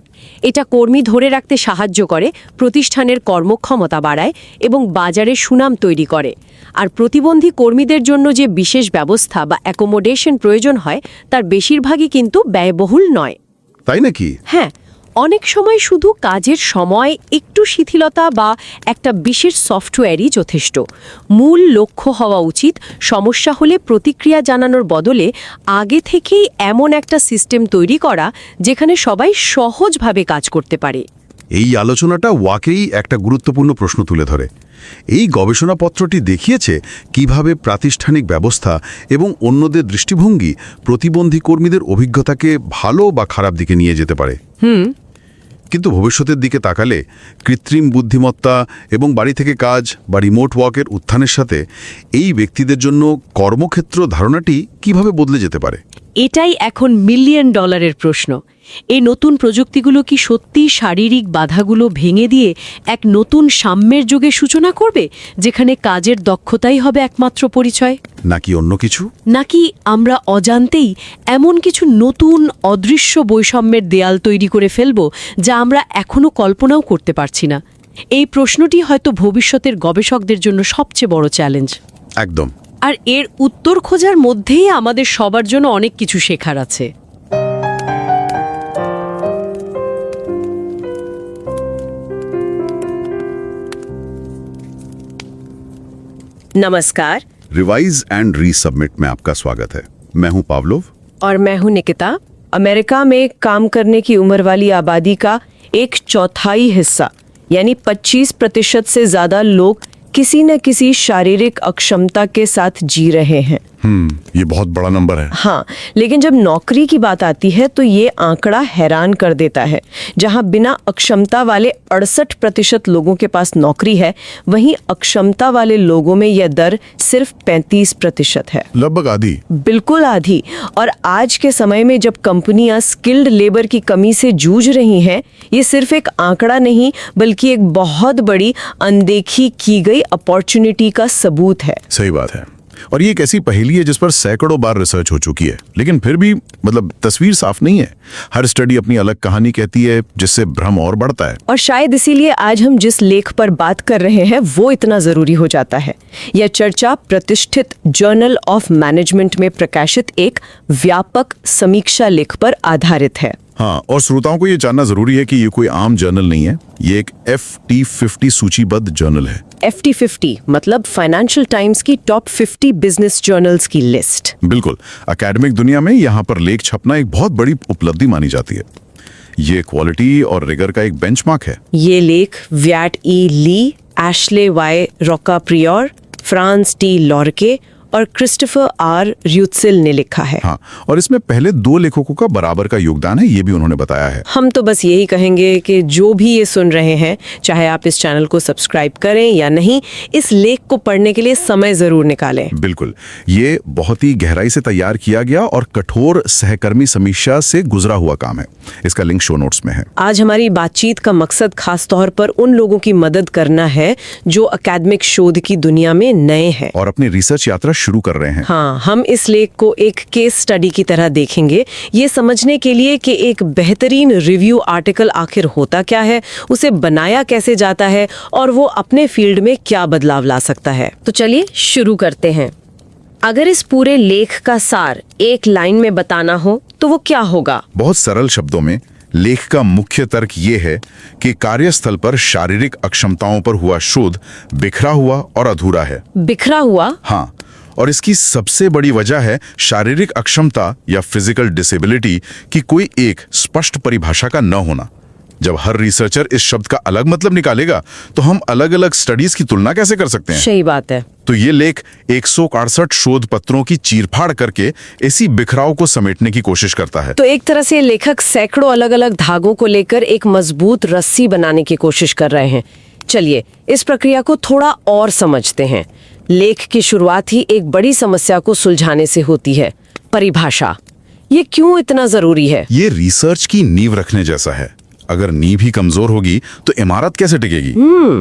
এটা কর্মী ধরে রাখতে সাহায্য করে, প্রতিষ্ঠানের কর্মক্ষমতা বাড়ায় এবং বাজারে সুনাম তৈরি করে। আর প্রতিবন্ধী কর্মীদের জন্য যে বিশেষ ব্যবস্থা বা অ্যাকোমোডেশন প্রয়োজন হয় তার বেশিরভাগই কিন্তু ব্যয়বহুল নয়। তাই নাকি? হ্যাঁ, অনেক সময় শুধু কাজের সময় একটু শিথিলতা বা একটা বিশেষ সফটওয়্যারই যথেষ্ট। মূল লক্ষ্য হওয়া উচিত সমস্যা হলে প্রতিক্রিয়া জানানোর বদলে আগে থেকেই এমন একটা সিস্টেম তৈরি করা যেখানে সবাই সহজভাবে কাজ করতে পারে। এই আলোচনাটা ওয়াকেই একটা গুরুত্বপূর্ণ প্রশ্ন তুলে ধরে। এই গবেষণাপত্রটি দেখিয়েছে কিভাবে প্রাতিষ্ঠানিক ব্যবস্থা এবং অন্যদের দৃষ্টিভঙ্গি প্রতিবন্ধী কর্মীদের অভিজ্ঞতাকে ভালো বা খারাপ দিকে নিয়ে যেতে পারে। কিন্তু ভবিষ্যতের দিকে তাকালে কৃত্রিম বুদ্ধিমত্তা এবং বাড়ি থেকে কাজ বা রিমোট ওয়ার্কের উত্থানের সাথে এই ব্যক্তিদের জন্য কর্মক্ষেত্র ধারণাটি কিভাবে বদলে যেতে পারে? এটাই এখন $1 মিলিয়ন প্রশ্ন। এই নতুন প্রযুক্তিগুলো কি সত্যি শারীরিক বাধাগুলো ভেঙে দিয়ে এক নতুন সাম্যের যুগের সূচনা করবে, যেখানে কাজের দক্ষতাই হবে একমাত্র পরিচয়? নাকি অন্য কিছু? নাকি আমরা অজান্তেই এমন কিছু নতুন অদৃশ্য বৈষম্যের দেয়াল তৈরি করে ফেলব যা আমরা এখনো কল্পনাও করতে পারছি না? এই প্রশ্নটি হয়তো ভবিষ্যতের গবেষকদের জন্য সবচেয়ে বড় চ্যালেঞ্জ। একদম। আর এর উত্তর খোঁজার মধ্যেই আমাদের সবার জন্য অনেক কিছু শেখার আছে। नमस्कार। रिवाइज एंड रीसबमिट में आपका स्वागत है। मैं हूं पावलोव और मैं हूं निकिता। अमेरिका में काम करने की उम्र वाली आबादी का 1/4 हिस्सा यानी 25% से ज्यादा लोग किसी न किसी शारीरिक अक्षमता के साथ जी रहे हैं। ये बहुत बड़ा नंबर है। हाँ, लेकिन जब नौकरी की बात आती है तो ये आंकड़ा हैरान कर देता है। जहां बिना अक्षमता वाले 68% लोगों के पास नौकरी है, वहीं अक्षमता वाले लोगों में यह दर सिर्फ 35% है। लगभग आधी। बिल्कुल आधी। और आज के समय में जब कंपनियां स्किल्ड लेबर की कमी से जूझ रही हैं, ये सिर्फ एक आंकड़ा नहीं बल्कि एक बहुत बड़ी अनदेखी की गई अपॉर्चुनिटी का सबूत है। सही बात है। और ये एक ऐसी पहेली है जिस पर सैकड़ों बार रिसर्च हो चुकी है, लेकिन फिर भी तस्वीर साफ नहीं है। हर स्टडी अपनी अलग कहानी कहती है, जिससे भ्रम और बढ़ता है। और शायद इसीलिए आज हम जिस लेख पर बात कर रहे हैं वो इतना जरूरी हो जाता है। यह चर्चा प्रतिष्ठित जर्नल ऑफ मैनेजमेंट में प्रकाशित एक व्यापक समीक्षा लेख पर आधारित है। हाँ, और श्रोताओं को ये जानना जरूरी है कि ये कोई आम जर्नल नहीं है, ये एक FT50 सूचीबद्ध जर्नल है। FT50 मतलब फाइनेंशियल टाइम्स की टॉप 50 बिजनेस जर्नल्स की लिस्ट। बिल्कुल। एकेडमिक दुनिया में यहाँ पर लेख छपना एक बहुत बड़ी उपलब्धि मानी जाती है। ये क्वालिटी और रिगर का एक बेंचमार्क है। ये लेख व्याट ई ली, एशले वाई रोकाप्रियोर, फ्रांस टी लॉर्के और क्रिस्टोफर आर र्यूत्सिल ने लिखा है। हाँ, और इसमें पहले 2 लेखकों का बराबर का योगदान है, ये भी उन्होंने बताया है। हम तो बस यही कहेंगे कि जो भी ये सुन रहे हैं, चाहे आप इस चैनल को सब्सक्राइब करें या नहीं, इस लेख को पढ़ने के लिए समय जरूर निकालें। बिल्कुल, ये बहुत ही गहराई से तैयार किया गया और कठोर सहकर्मी समीक्षा से गुजरा हुआ काम है। इसका लिंक शो नोट्स में है। आज हमारी बातचीत का मकसद खास तौर पर उन लोगों की मदद करना है जो अकादमिक शोध की दुनिया में नए हैं और अपनी रिसर्च यात्रा शुरू कर रहे हैं। हाँ, हम इस लेख को एक केस स्टडी की तरह देखेंगे, ये समझने के लिए कि एक बेहतरीन रिव्यू आर्टिकल आखिर होता क्या है, उसे बनाया कैसे जाता है और वो अपने फील्ड में क्या बदलाव ला सकता है। तो चलिए शुरू करते हैं। अगर इस पूरे लेख का सार एक लाइन में बताना हो तो वो क्या होगा? बहुत सरल शब्दों में लेख का मुख्य तर्क ये है कि कार्यस्थल पर शारीरिक अक्षमताओं पर हुआ शोध बिखरा हुआ और अधूरा है। बिखरा हुआ? हाँ, और इसकी सबसे बड़ी वजह है शारीरिक अक्षमता या फिजिकल डिसेबिलिटी की कोई एक स्पष्ट परिभाषा का न होना। जब हर रिसर्चर इस शब्द का अलग मतलब निकालेगा तो हम अलग अलग स्टडीज की तुलना कैसे कर सकते हैं? सही बात है। तो ये लेख 168 शोध पत्रों की चीरफाड़ करके इसी बिखराव को समेटने की कोशिश करता है। तो एक तरह से लेखक सैकड़ों अलग अलग धागों को लेकर एक मजबूत रस्सी बनाने की कोशिश कर रहे हैं। चलिए इस प्रक्रिया को थोड़ा और समझते हैं। लेख की शुरुआत ही एक बड़ी समस्या को सुलझाने से होती है, परिभाषा। ये क्यों इतना जरूरी है? ये रिसर्च की नींव रखने जैसा है। अगर नींव ही कमजोर होगी तो इमारत कैसे टिकेगी?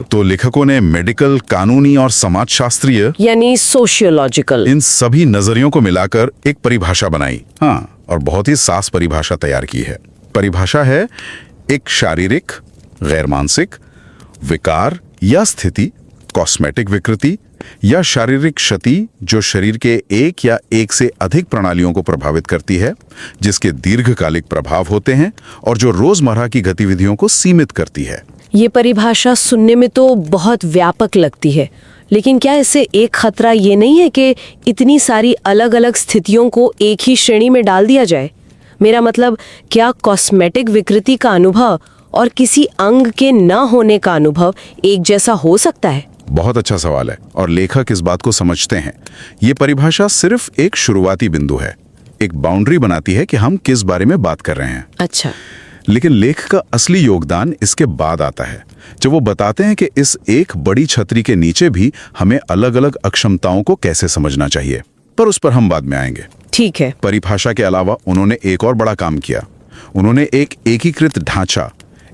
तो लेखकों ने मेडिकल, कानूनी और समाजशास्त्रीय यानी सोशियोलॉजिकल इन सभी नजरियों को मिलाकर एक परिभाषा बनाई। हाँ, और बहुत ही साफ परिभाषा तैयार की है। परिभाषा है एक शारीरिक, गैर मानसिक विकार या स्थिति, कॉस्मेटिक विकृति या शारीरिक क्षति जो शरीर के एक या एक से अधिक प्रणालियों को प्रभावित करती है, जिसके दीर्घकालिक प्रभाव होते हैं और जो रोजमर्रा की गतिविधियों को सीमित करती है। ये परिभाषा सुनने में तो बहुत व्यापक लगती है, लेकिन क्या इससे एक खतरा ये नहीं है कि इतनी सारी अलग अलग स्थितियों को एक ही श्रेणी में डाल दिया जाए? मेरा मतलब, क्या कॉस्मेटिक विकृति का अनुभव और किसी अंग के न होने का अनुभव एक जैसा हो सकता है? बहुत अच्छा सवाल है और लेखक इस बात को समझते हैं। ये परिभाषा सिर्फ एक शुरुआती बिंदु है, एक बाउंड्री बनाती है कि हम किस बारे में बात कर रहे हैं। अच्छा। लेकिन लेख का असली योगदान इसके बाद आता है, जब वो बताते हैं कि इस एक बड़ी छतरी के नीचे भी हमें अलग अलग अक्षमताओं को कैसे समझना चाहिए। पर उस पर हम बाद में आएंगे। ठीक है। परिभाषा के अलावा उन्होंने एक और बड़ा काम किया। उन्होंने एक एकीकृत ढांचा,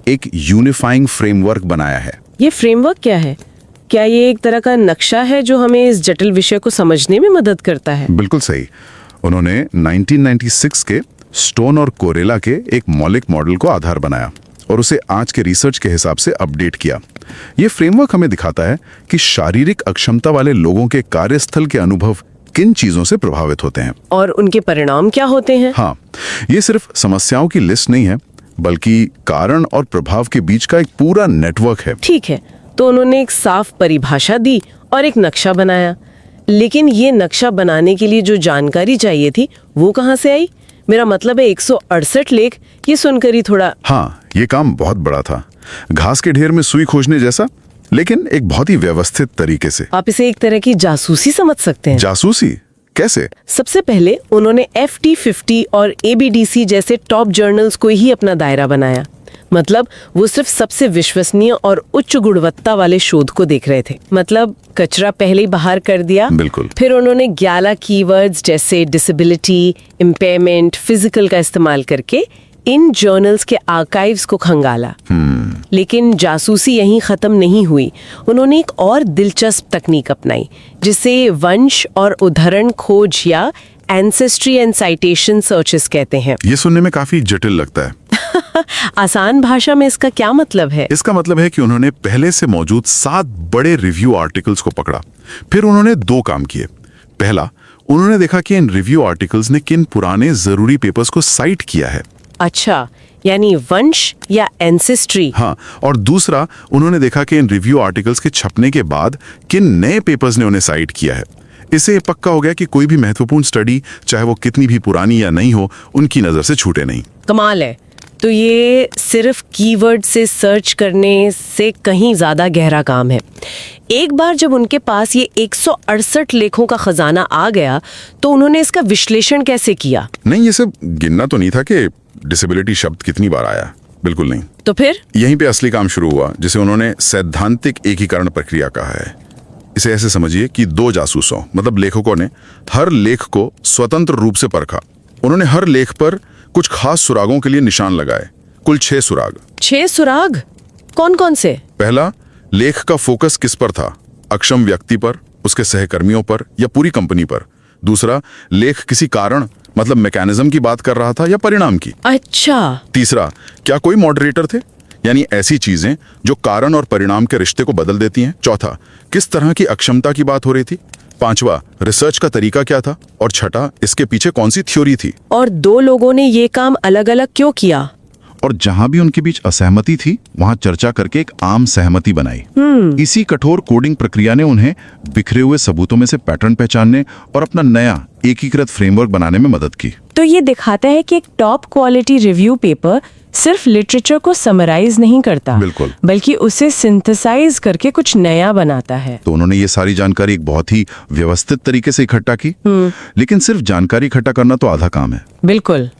एक यूनिफाइंग फ्रेमवर्क बनाया है। ये फ्रेमवर्क क्या है? क्या ये एक तरह का नक्शा है जो हमें इस जटिल विषय को समझने में मदद करता है? बिल्कुल सही। उन्होंने 1996 के स्टोन और कोरेला के एक मौलिक मॉडल को आधार बनाया और उसे आज के रिसर्च के हिसाब से अपडेट किया। ये फ्रेमवर्क हमें दिखाता है कि शारीरिक अक्षमता वाले लोगों के कार्यस्थल के अनुभव किन चीजों से प्रभावित होते हैं और उनके परिणाम क्या होते हैं। हाँ, ये सिर्फ समस्याओं की लिस्ट नहीं है, बल्कि कारण और प्रभाव के बीच का एक पूरा नेटवर्क है। ठीक है, तो उन्होंने एक साफ परिभाषा दी और एक नक्शा बनाया, लेकिन ये नक्शा बनाने के लिए जो जानकारी चाहिए थी वो कहाँ से आई? मेरा मतलब है 168 लेख, ये सुनकर ही थोड़ा। हाँ, ये काम बहुत बड़ा था, घास के ढेर में सुई खोजने जैसा, लेकिन एक बहुत ही व्यवस्थित तरीके से। आप इसे एक तरह की जासूसी समझ सकते हैं। जासूसी कैसे? सबसे पहले उन्होंने FT50 और ABDC जैसे टॉप जर्नल्स को ही अपना दायरा बनाया। मतलब वो सिर्फ सबसे विश्वसनीय और उच्च गुणवत्ता वाले शोध को देख रहे थे। मतलब कचरा पहले ही बाहर कर दिया। बिल्कुल। फिर उन्होंने 11 कीवर्ड्स जैसे डिसेबिलिटी, इम्पेयरमेंट, फिजिकल का इस्तेमाल करके इन जर्नल्स के आर्काइव्स को खंगाला। लेकिन जासूसी यहीं खत्म नहीं हुई। उन्होंने एक और दिलचस्प तकनीक अपनाई, जिसे वंश और उद्धरण खोज या एंसेस्ट्री एंड साइटेशन सर्चेस कहते हैं। ये सुनने में काफी जटिल लगता है। आसान भाषा में इसका क्या मतलब है? इसका मतलब है कि उन्होंने पहले से मौजूद 7 बड़े रिव्यू आर्टिकल्स को पकड़ा। फिर उन्होंने 2 काम किए। पहला, उन्होंने देखा कि इन रिव्यू आर्टिकल्स ने किन पुराने जरूरी पेपर्स को साइट किया है। अच्छा, यानी वंश या एंसेस्ट्री। हाँ, और दूसरा, उन्होंने देखा कि इन रिव्यू आर्टिकल्स के छपने के बाद किन नए पेपर्स ने उन्हें साइट किया है। इससे पक्का हो गया कि कोई भी महत्वपूर्ण स्टडी, चाहे वो कितनी भी पुरानी या नहीं हो, उनकी नजर से छूटे नहीं। कमाल है। तो ये सिर्फ कीवर्ड से सर्च करने से कहीं ज्यादा गहरा काम है। एक बार जब उनके पास ये 168 लेखों का खजाना आ गया, तो उन्होंने इसका विश्लेषण कैसे किया? नहीं, ये सब गिनना तो नहीं था कि डिसेबिलिटी शब्द कितनी बार आया। बिल्कुल नहीं। तो फिर यहीं पे असली काम शुरू हुआ, जिसे उन्होंने सैद्धांतिक एकीकरण प्रक्रिया कहा है। इसे ऐसे समझिए कि 2 जासूसों, मतलब लेखकों ने हर लेख को स्वतंत्र रूप से परखा। उन्होंने हर लेख पर कुछ खास सुरागों के लिए निशान लगाए। कुल 6 सुराग। 6 सुराग? कौन कौन से? पहला, लेख का फोकस किस पर था? अक्षम व्यक्ति पर, उसके सहकर्मियों पर या पूरी कंपनी पर? दूसरा, लेख किसी कारण, मतलब मैकेनिज्म की बात कर रहा था या परिणाम की? अच्छा। तीसरा, क्या कोई मॉडरेटर थे, यानी ऐसी चीजें जो कारण और परिणाम के रिश्ते को बदल देती हैं? चौथा, किस तरह की अक्षमता की बात हो रही थी? पांचवा, रिसर्च का तरीका क्या था? और छठा, इसके पीछे कौन सी थ्योरी थी? और 2 लोगों ने ये काम अलग अलग क्यों किया? और जहां भी उनके बीच असहमति थी वहां चर्चा करके एक आम सहमति बनाई। इसी कठोर कोडिंग प्रक्रिया ने उन्हें बिखरे हुए सबूतों में से पैटर्न पहचानने और अपना नया एकीकृत फ्रेमवर्क बनाने में मदद की। तो ये दिखाता है कि एक टॉप क्वालिटी रिव्यू पेपर सिर्फ लिटरेचर को समराइज नहीं करता, बिल्कुल, बल्कि उसे सिंथेसाइज करके कुछ नया बनाता है। तो उन्होंने ये सारी जानकारी एक बहुत ही व्यवस्थित तरीके से इकट्ठा की। लेकिन सिर्फ जानकारी इकट्ठा करना तो आधा काम है। बिल्कुल।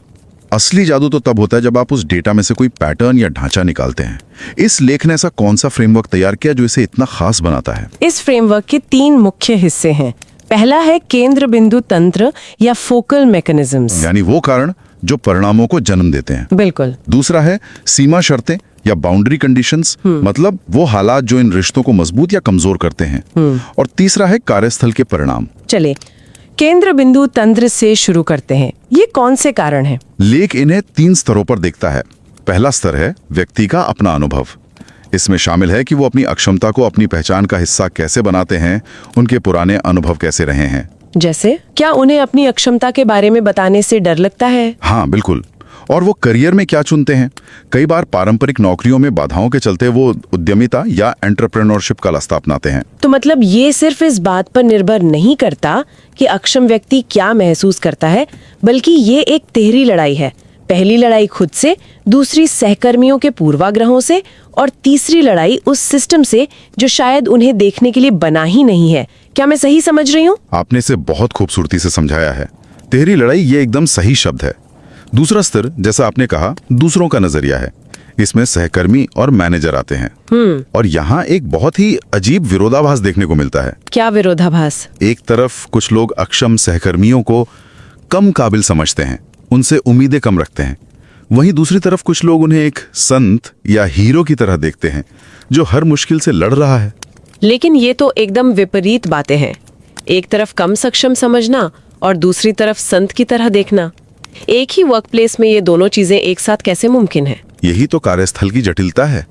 असली जादू तो तब होता है जब आप उस डेटा में से कोई पैटर्न या ढांचा निकालते हैं। इस लेख ने ऐसा कौन सा फ्रेमवर्क तैयार किया जो इसे इतना खास बनाता है? इस फ्रेमवर्क के 3 मुख्य हिस्से हैं। पहला है केंद्र बिंदु तंत्र या फोकल मैकेनिज्म्स, यानी वो कारण जो परिणामों को जन्म देते हैं। बिल्कुल। दूसरा है सीमा शर्तें या बाउंड्री कंडीशंस, मतलब वो हालात जो इन रिश्तों को मजबूत या कमजोर करते हैं। और तीसरा है कार्यस्थल के परिणाम। चले केंद्र बिंदु तंत्र से शुरू करते हैं। ये कौन से कारण हैं? लेख इन्हें 3 स्तरों पर देखता है। पहला स्तर है व्यक्ति का अपना अनुभव। इसमें शामिल है कि वो अपनी अक्षमता को अपनी पहचान का हिस्सा कैसे बनाते हैं, उनके पुराने अनुभव कैसे रहे हैं। जैसे क्या उन्हें अपनी अक्षमता के बारे में बताने से डर लगता है? हाँ बिल्कुल। और वो करियर में क्या चुनते हैं। कई बार पारंपरिक नौकरियों में बाधाओं के चलते वो उद्यमिता या एंटरप्रेन्योरशिप का रास्ता अपनाते हैं। तो मतलब ये सिर्फ इस बात पर निर्भर नहीं करता कि अक्षम व्यक्ति क्या महसूस करता है, बल्कि ये एक तिहरी लड़ाई है। पहली लड़ाई खुद से, दूसरी सहकर्मियों के पूर्वाग्रहों से, और तीसरी लड़ाई उस सिस्टम से जो शायद उन्हें देखने के लिए बना ही नहीं है। क्या मैं सही समझ रही हूँ? आपने इसे बहुत खूबसूरती से समझाया है। तिहरी लड़ाई ये एकदम सही शब्द है। दूसरा स्तर, जैसा आपने कहा, दूसरों का नजरिया है। इसमें सहकर्मी और मैनेजर आते हैं। और यहाँ एक बहुत ही अजीब विरोधाभास देखने को मिलता है। क्या विरोधाभास? एक तरफ कुछ लोग अक्षम सहकर्मियों को कम काबिल समझते हैं, उनसे उम्मीदें कम रखते हैं। वहीं दूसरी तरफ कुछ लोग उन्हें एक संत या हीरो की तरह देखते हैं जो हर मुश्किल से लड़ रहा है। लेकिन ये तो एकदम विपरीत बातें हैं। एक तरफ कम सक्षम समझना और दूसरी तरफ संत की तरह देखना। एक ही वर्क प्लेस में ये दोनों चीजें एक साथ कैसे मुमकिन है? यही तो कार्यस्थल की जटिलता है।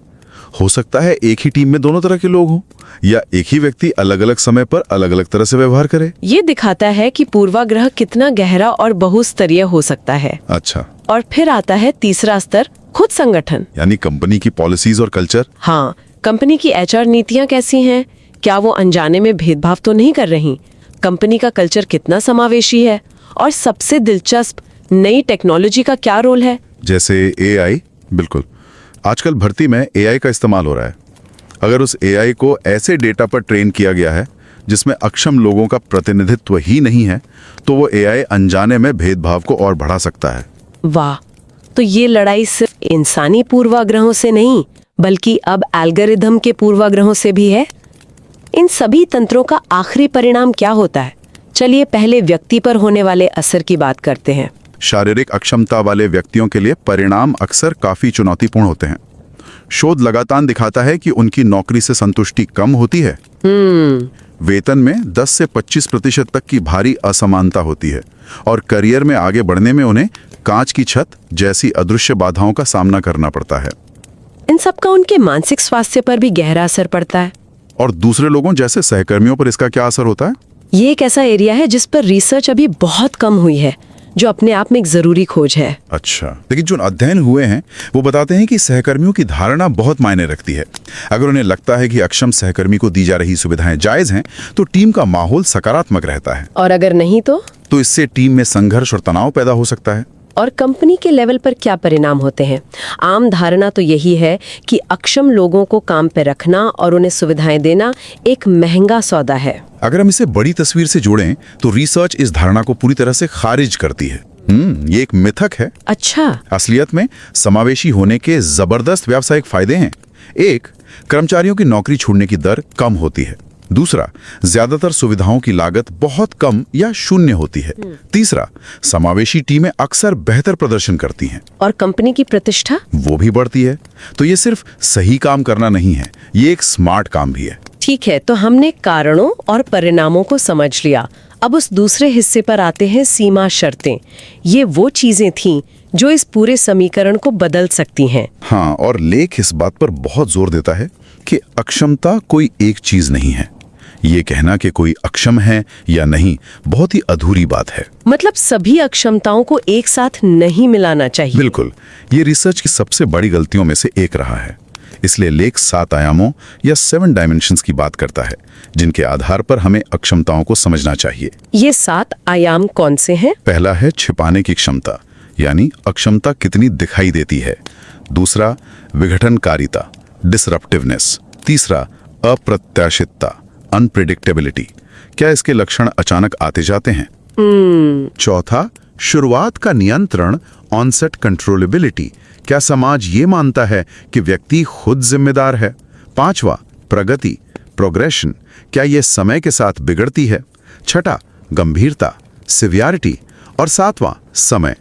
हो सकता है एक ही टीम में दोनों तरह के लोग हों, या एक ही व्यक्ति अलग अलग समय पर अलग अलग तरह से व्यवहार करे। ये दिखाता है कि पूर्वाग्रह कितना गहरा और बहुस्तरीय हो सकता है। अच्छा। और फिर आता है तीसरा स्तर, खुद संगठन, यानी कंपनी की पॉलिसीज और कल्चर। हाँ, कंपनी की HR नीतियाँ कैसी हैं? क्या वो अनजाने में भेदभाव तो नहीं कर रही? कंपनी का कल्चर कितना समावेशी है? और सबसे दिलचस्प, नई टेक्नोलॉजी का क्या रोल है? जैसे AI। बिल्कुल, आजकल भर्ती में AI का इस्तेमाल हो रहा है। अगर उस AI को ऐसे डेटा पर ट्रेन किया गया है जिसमें अक्षम लोगों का प्रतिनिधित्व ही नहीं है, तो वो AI अनजाने में भेदभाव को और बढ़ा सकता है। वाह, तो ये लड़ाई सिर्फ इंसानी पूर्वाग्रहों से नहीं, बल्कि अब एल्गोरिथम के पूर्वाग्रहों से भी है। इन सभी तंत्रों का आखिरी परिणाम क्या होता है? चलिए पहले व्यक्ति पर होने वाले असर की बात करते हैं। शारीरिक अक्षमता वाले व्यक्तियों के लिए परिणाम अक्सर काफी चुनौतीपूर्ण होते हैं। शोध लगातार दिखाता है कि उनकी नौकरी से संतुष्टि कम होती है। वेतन में 10 से 25% तक की भारी असमानता होती है, और करियर में आगे बढ़ने में उन्हें कांच की छत जैसी अदृश्य बाधाओं का सामना करना पड़ता है। इन सब का उनके मानसिक स्वास्थ्य पर भी गहरा असर पड़ता है। और दूसरे लोगों जैसे सहकर्मियों पर इसका क्या असर होता है? ये एक ऐसा एरिया है जिस पर रिसर्च अभी बहुत कम हुई है, जो अपने आप में एक जरूरी खोज है। अच्छा, लेकिन जो अध्ययन हुए हैं वो बताते हैं कि सहकर्मियों की धारणा बहुत मायने रखती है। अगर उन्हें लगता है कि अक्षम सहकर्मी को दी जा रही सुविधाएं जायज हैं, तो टीम का माहौल सकारात्मक रहता है। और अगर नहीं तो इससे टीम में संघर्ष और तनाव पैदा हो सकता है। और कंपनी के लेवल पर क्या परिणाम होते हैं? आम धारणा तो यही है कि अक्षम लोगों को काम पे रखना और उन्हें सुविधाएं देना एक महंगा सौदा है। अगर हम इसे बड़ी तस्वीर से जोड़ें तो रिसर्च इस धारणा को पूरी तरह से खारिज करती है। ये एक मिथक है। अच्छा। असलियत में समावेशी होने के जबरदस्त व्यावसायिक फायदे हैं। एक, कर्मचारियों की नौकरी छोड़ने की दर कम होती है। दूसरा, ज्यादातर सुविधाओं की लागत बहुत कम या शून्य होती है। तीसरा, समावेशी टीमें अक्सर बेहतर प्रदर्शन करती हैं। और कंपनी की प्रतिष्ठा वो भी बढ़ती है। तो ये सिर्फ सही काम करना नहीं है, ये एक स्मार्ट काम भी है। ठीक है, तो हमने कारणों और परिणामों को समझ लिया। अब उस दूसरे हिस्से पर आते हैं, सीमा शर्तें। ये वो चीजें थीं जो इस पूरे समीकरण को बदल सकती हैं। हाँ, और लेख इस बात पर बहुत जोर देता है कि अक्षमता कोई एक चीज नहीं है। ये कहना कि कोई अक्षम है या नहीं बहुत ही अधूरी बात है। मतलब सभी अक्षमताओं को एक साथ नहीं मिलाना चाहिए। बिल्कुल, ये रिसर्च की सबसे बड़ी गलतियों में से एक रहा है। इसलिए लेख 7 आयामों या 7 डायमेंशंस की बात करता है, जिनके आधार पर हमें अक्षमताओं को समझना चाहिए। ये 7 आयाम कौन से हैं? पहला है छिपाने की क्षमता, यानी अक्षमता कितनी दिखाई देती है। दूसरा, विघटनकारिता, डिसरप्टिवनेस। तीसरा, अप्रत्याशितता, अनप्रेडिक्टेबिलिटी, क्या इसके लक्षण अचानक आते जाते हैं। चौथा, शुरुआत का नियंत्रण, ऑनसेट कंट्रोलेबिलिटी, क्या समाज ये मानता है कि व्यक्ति खुद जिम्मेदार है। पांचवा, प्रगति, प्रोग्रेशन, क्या ये समय के साथ बिगड़ती है। छठा, गंभीरता, सिवियरिटी। और सातवां, समय,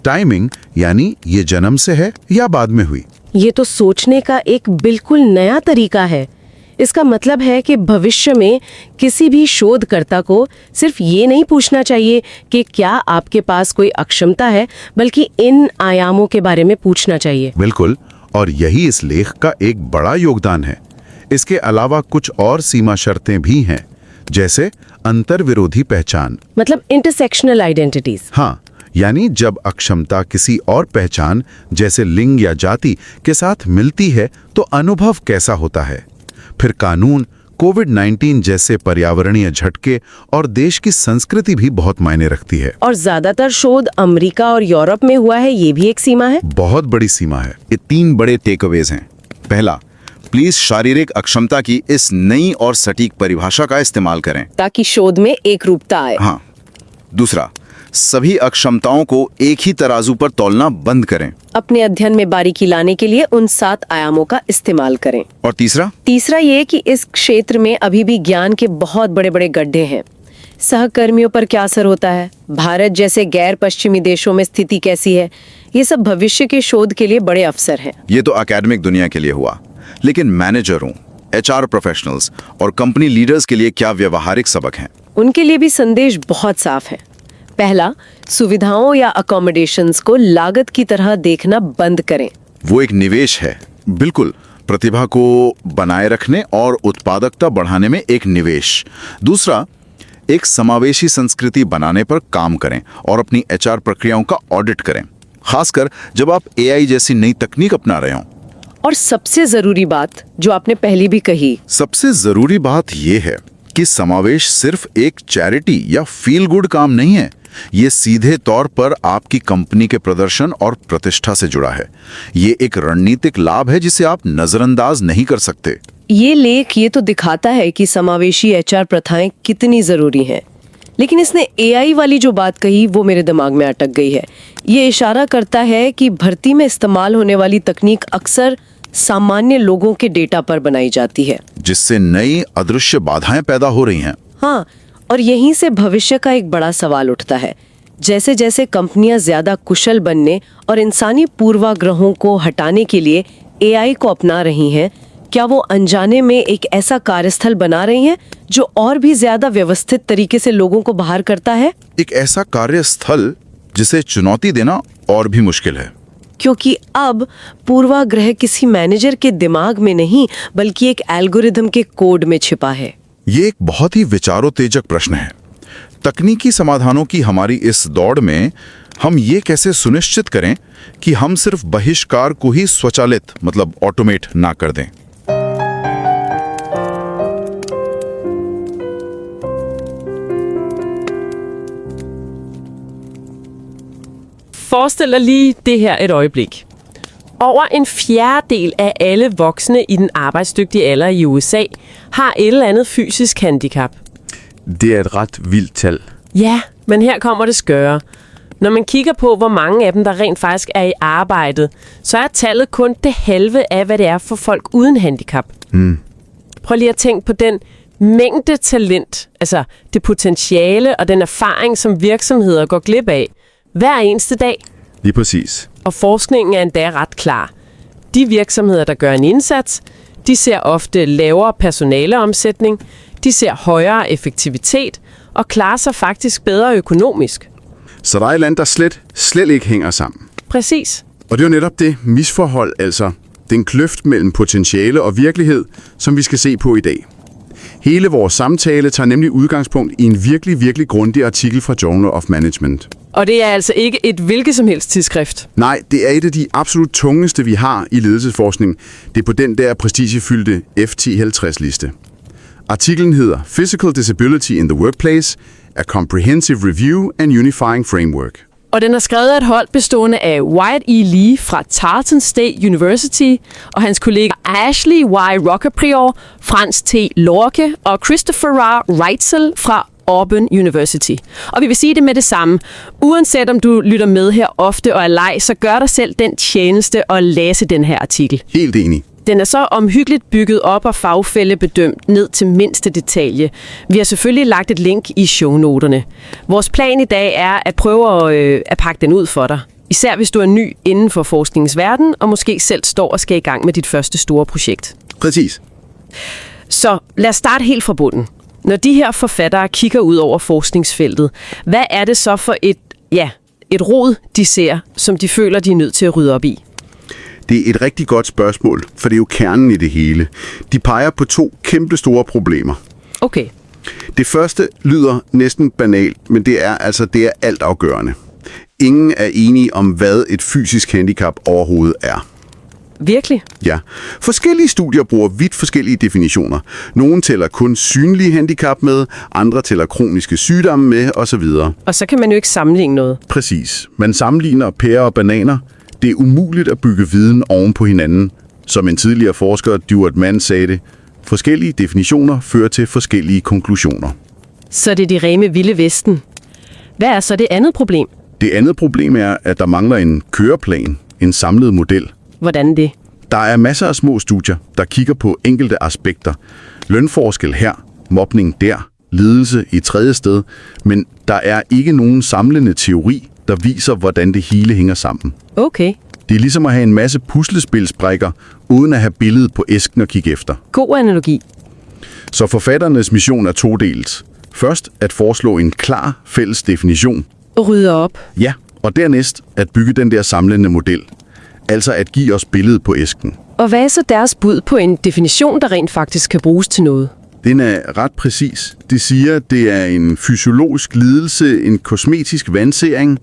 टाइमिंग, यानी ये जन्म से है या बाद में हुई। ये तो सोचने का एक बिल्कुल नया तरीका है। इसका मतलब है कि भविष्य में किसी भी शोधकर्ता को सिर्फ ये नहीं पूछना चाहिए कि क्या आपके पास कोई अक्षमता है, बल्कि इन आयामों के बारे में पूछना चाहिए। बिल्कुल, और यही इस लेख का एक बड़ा योगदान है। इसके अलावा कुछ और सीमा शर्तें भी हैं, जैसे अंतर्विरोधी पहचान, मतलब इंटरसेक्शनल आइडेंटिटीज। हाँ, यानी जब अक्षमता किसी और पहचान जैसे लिंग या जाति के साथ मिलती है तो अनुभव कैसा होता है। फिर कानून, कोविड-19 जैसे पर्यावरणीय झटके और देश की संस्कृति भी बहुत मायने रखती है। और ज्यादातर शोध अमेरिका और यूरोप में हुआ है, ये भी एक सीमा है। बहुत बड़ी सीमा है। ये 3 बड़े टेकअवेज हैं। पहला, प्लीज शारीरिक अक्षमता की इस नई और सटीक परिभाषा का इस्तेमाल करें ताकि शोध में एक रूपता आए। हाँ। दूसरा, सभी अक्षमताओं को एक ही तराजू पर तौलना बंद करें। अपने अध्ययन में बारीकी लाने के लिए उन 7 आयामों का इस्तेमाल करें। और तीसरा ये कि इस क्षेत्र में अभी भी ज्ञान के बहुत बड़े बड़े गड्ढे हैं। सहकर्मियों पर क्या असर होता है, भारत जैसे गैर पश्चिमी देशों में स्थिति कैसी है, ये सब भविष्य के शोध के लिए बड़े अवसर हैं। ये तो एकेडमिक दुनिया के लिए हुआ, लेकिन मैनेजरों, HR प्रोफेशनल्स और कंपनी लीडर्स के लिए क्या व्यवहारिक सबक हैं? उनके लिए भी संदेश बहुत साफ है। पहला, सुविधाओं या अकोमोडेशंस को लागत की तरह देखना बंद करें। वो एक निवेश है। बिल्कुल, प्रतिभा को बनाए रखने और उत्पादकता बढ़ाने में एक निवेश। दूसरा, एक समावेशी संस्कृति बनाने पर काम करें और अपनी HR प्रक्रियाओं का ऑडिट करें, खासकर जब आप AI जैसी नई तकनीक अपना रहे हों। और सबसे जरूरी बात जो आपने पहले भी कही, सबसे जरूरी बात यह है कि समावेश सिर्फ एक चैरिटी या फील गुड काम नहीं है। ये सीधे तौर पर आपकी कंपनी के प्रदर्शन और प्रतिष्ठा से जुड़ा है। ये एक रणनीतिक लाभ है जिसे आप नजरअंदाज नहीं कर सकते। ये लेख ये तो दिखाता है कि समावेशी HR प्रथाएं कितनी जरूरी हैं। लेकिन इसने AI वाली जो बात कही वो मेरे दिमाग में अटक गई है। ये इशारा करता है कि भर्ती में इस्तेमाल होने वाली तकनीक अक्सर सामान्य लोगों के डेटा पर बनाई जाती है, जिससे नई अदृश्य बाधाएं पैदा हो रही हैं। हाँ, और यहीं से भविष्य का एक बड़ा सवाल उठता है। जैसे जैसे कंपनियां ज्यादा कुशल बनने और इंसानी पूर्वाग्रहों को हटाने के लिए AI को अपना रही हैं, क्या वो अनजाने में एक ऐसा कार्यस्थल बना रही हैं जो और भी ज्यादा व्यवस्थित तरीके से लोगों को बाहर करता है? एक ऐसा कार्यस्थल जिसे चुनौती देना और भी मुश्किल है, क्योंकि अब पूर्वाग्रह किसी मैनेजर के दिमाग में नहीं बल्कि एक एल्गोरिथम के कोड में छिपा है। ये एक बहुत ही विचारोत्तेजक प्रश्न है। तकनीकी समाधानों की हमारी इस दौड़ में हम ये कैसे सुनिश्चित करें कि हम सिर्फ बहिष्कार को ही स्वचालित मतलब ऑटोमेट ना कर दें। Forestil dig lige det her et øjeblik. Over en fjerdedel af alle voksne i den arbejdsdygtige alder i USA har et eller andet fysisk handicap. Det er et ret vildt tal. Ja, men her kommer det skøre. Når man kigger på, hvor mange af dem, der rent faktisk er i arbejdet, så er tallet kun det halve af, hvad det er for folk uden handicap. Prøv lige at tænke på den mængde talent, altså det potentiale og den erfaring, som virksomheder går glip af hver eneste dag. Lige præcis. Og forskningen er endda ret klar. De virksomheder, der gør en indsats, de ser ofte lavere personaleomsætning, de ser højere effektivitet og klarer sig faktisk bedre økonomisk. Så der er et land, der slet ikke hænger sammen. Præcis. Og det er jo netop det misforhold, altså den kløft mellem potentiale og virkelighed, som vi skal se på i dag. Hele vores samtale tager nemlig udgangspunkt i en virkelig, virkelig grundig artikel fra Journal of Management. Og det er altså ikke et hvilket som helst tidsskrift. Nej, det er et af de absolut tungeste, vi har i ledelsesforskning. Det er på den der prestigefyldte FT50-liste. Artiklen hedder Physical Disability in the Workplace, A Comprehensive Review and Unifying Framework. Og den er skrevet af et hold bestående af Wyatt E. Lee fra Tarleton State University og hans kollega Ashley Y. Rockeprior, Frans T. Lorke og Christopher R. Reitzel fra Auburn University. Og vi vil sige det med det samme. Uanset om du lytter med her ofte og er leg, så gør dig selv den tjeneste at læse den her artikel. Helt enig. Den er så omhyggeligt bygget op og fagfællebedømt ned til mindste detalje. Vi har selvfølgelig lagt et link i shownoterne. Vores plan i dag er at prøve at pakke den ud for dig. Især hvis du er ny inden for forskningens verden, og måske selv står og skal i gang med dit første store projekt. Præcis. Så lad os starte helt fra bunden. Når de her forfattere kigger ud over forskningsfeltet, hvad er det så for et rod, de ser, som de føler, de er nødt til at rydde op i? Det er et rigtig godt spørgsmål, for det er jo kernen i det hele. De peger på 2 kæmpe store problemer. Okay. Det første lyder næsten banalt, men det er altafgørende. Ingen er enige om, hvad et fysisk handicap overhovedet er. Virkelig? Ja. Forskellige studier bruger vidt forskellige definitioner. Nogle tæller kun synlige handicap med, andre tæller kroniske sygdomme med, osv. Og så kan man jo ikke sammenligne noget. Præcis. Man sammenligner pærer og bananer. Det er umuligt at bygge viden oven på hinanden. Som en tidligere forsker, Stuart Mann, sagde det, forskellige definitioner fører til forskellige konklusioner. Så det er de rene vilde vesten. Hvad er så det andet problem? Det andet problem er, at der mangler en køreplan, en samlet model. Hvordan det? Der er masser af små studier, der kigger på enkelte aspekter. Lønforskel her, mobning der, lidelse i tredje sted, men der er ikke nogen samlende teori, der viser, hvordan det hele hænger sammen. Okay. Det er ligesom at have en masse puslespilsbrikker, uden at have billedet på æsken at kigge efter. God analogi. Så forfatternes mission er todelt. Først at foreslå en klar fælles definition. Rydde op. Ja, og dernæst at bygge den der samlende model. Altså at give os billedet på æsken. Og hvad er så deres bud på en definition, der rent faktisk kan bruges til noget? Den er ret præcis. Det siger, at det er en fysiologisk lidelse, en kosmetisk vandsering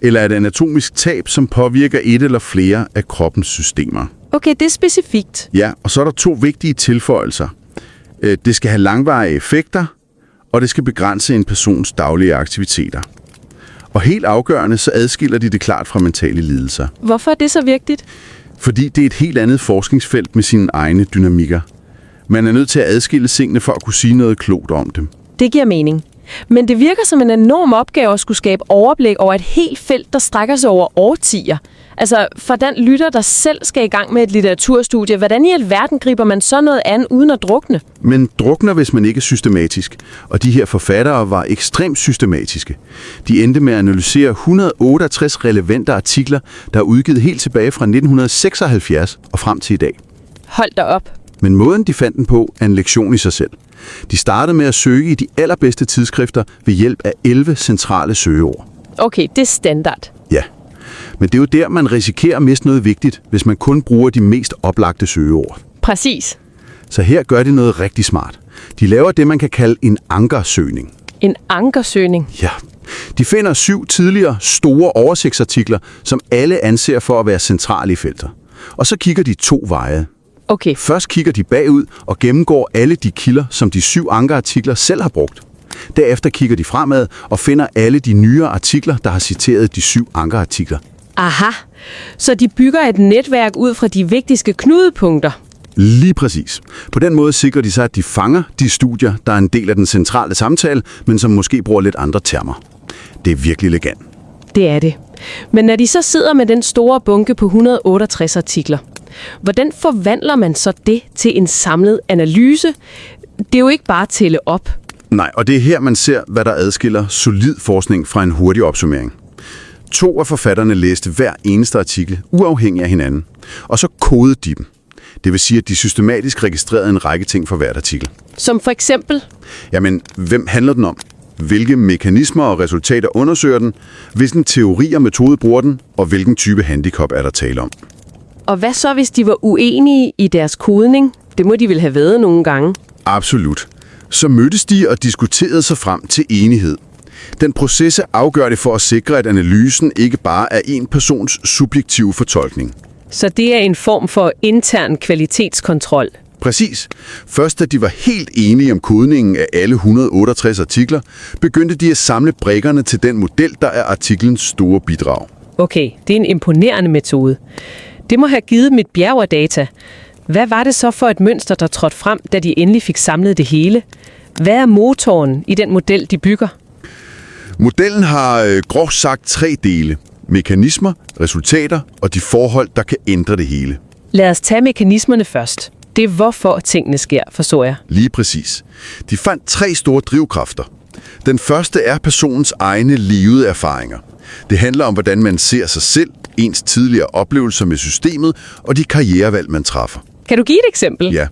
eller et anatomisk tab, som påvirker et eller flere af kroppens systemer. Okay, det er specifikt. Ja, og så er der 2 vigtige tilføjelser. Det skal have langvarige effekter, og det skal begrænse en persons daglige aktiviteter. Og helt afgørende, så adskiller de det klart fra mentale lidelser. Hvorfor er det så vigtigt? Fordi det er et helt andet forskningsfelt med sine egne dynamikker. Man er nødt til at adskille tingene for at kunne sige noget klogt om dem. Det giver mening. Men det virker som en enorm opgave at skulle skabe overblik over et helt felt, der strækker sig over årtier. Altså for den lytter, der selv skal i gang med et litteraturstudie, hvordan i alverden griber man så noget an uden at drukne? Men drukner, hvis man ikke er systematisk. Og de her forfattere var ekstremt systematiske. De endte med at analysere 168 relevante artikler, der er udgivet helt tilbage fra 1976 og frem til i dag. Hold da op. Men måden, de fandt den på, er en lektion i sig selv. De startede med at søge i de allerbedste tidsskrifter ved hjælp af 11 centrale søgeord. Okay, det er standard. Ja, men det er jo der, man risikerer at miste noget vigtigt, hvis man kun bruger de mest oplagte søgeord. Præcis. Så her gør de noget rigtig smart. De laver det, man kan kalde en ankersøgning. En ankersøgning? Ja. De finder 7 tidligere store oversigtsartikler, som alle anser for at være centrale i felter. Og så kigger de 2 veje. Okay. Først kigger de bagud og gennemgår alle de kilder, som de 7 ankerartikler selv har brugt. Derefter kigger de fremad og finder alle de nyere artikler, der har citeret de 7 ankerartikler. Aha, så de bygger et netværk ud fra de vigtigste knudepunkter. Lige præcis. På den måde sikrer de sig, at de fanger de studier, der er en del af den centrale samtale, men som måske bruger lidt andre termer. Det er virkelig elegant. Det er det. Men når de så sidder med den store bunke på 168 artikler, hvordan forvandler man så det til en samlet analyse? Det er jo ikke bare at tælle op. Nej, og det er her, man ser, hvad der adskiller solid forskning fra en hurtig opsummering. 2 af forfatterne læste hver eneste artikel, uafhængig af hinanden, og så kodede de dem. Det vil sige, at de systematisk registrerede en række ting for hvert artikel. Som for eksempel? Jamen, hvem handler den om? Hvilke mekanismer og resultater undersøger den? Hvilken teori og metode bruger den? Og hvilken type handicap er der tale om? Og hvad så, hvis de var uenige i deres kodning? Det må de vel have været nogle gange. Absolut. Så mødtes de og diskuterede sig frem til enighed. Den proces er afgørende for at sikre, at analysen ikke bare er en persons subjektive fortolkning. Så det er en form for intern kvalitetskontrol. Præcis. Først da de var helt enige om kodningen af alle 168 artikler, begyndte de at samle brikkerne til den model, der er artiklens store bidrag. Okay, det er en imponerende metode. Det må have givet mit bjerg af data. Hvad var det så for et mønster, der trådte frem, da de endelig fik samlet det hele? Hvad er motoren i den model, de bygger? Modellen har groft sagt 3 dele. Mekanismer, resultater og de forhold, der kan ændre det hele. Lad os tage mekanismerne først. Det er hvorfor tingene sker, forstår jeg. Lige præcis. De fandt 3 store drivkræfter. Den første er personens egne levede erfaringer. Det handler om, hvordan man ser sig selv, ens tidligere oplevelser med systemet og de karrierevalg, man træffer. Kan du give et eksempel? Ja.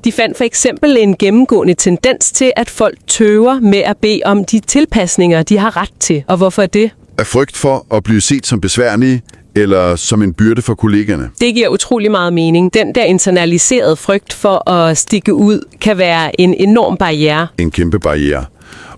De fandt for eksempel en gennemgående tendens til, at folk tøver med at bede om de tilpasninger, de har ret til. Og hvorfor er det? Af frygt for at blive set som besværlige eller som en byrde for kollegerne. Det giver utrolig meget mening. Den der internaliserede frygt for at stikke ud kan være en enorm barriere. En kæmpe barriere.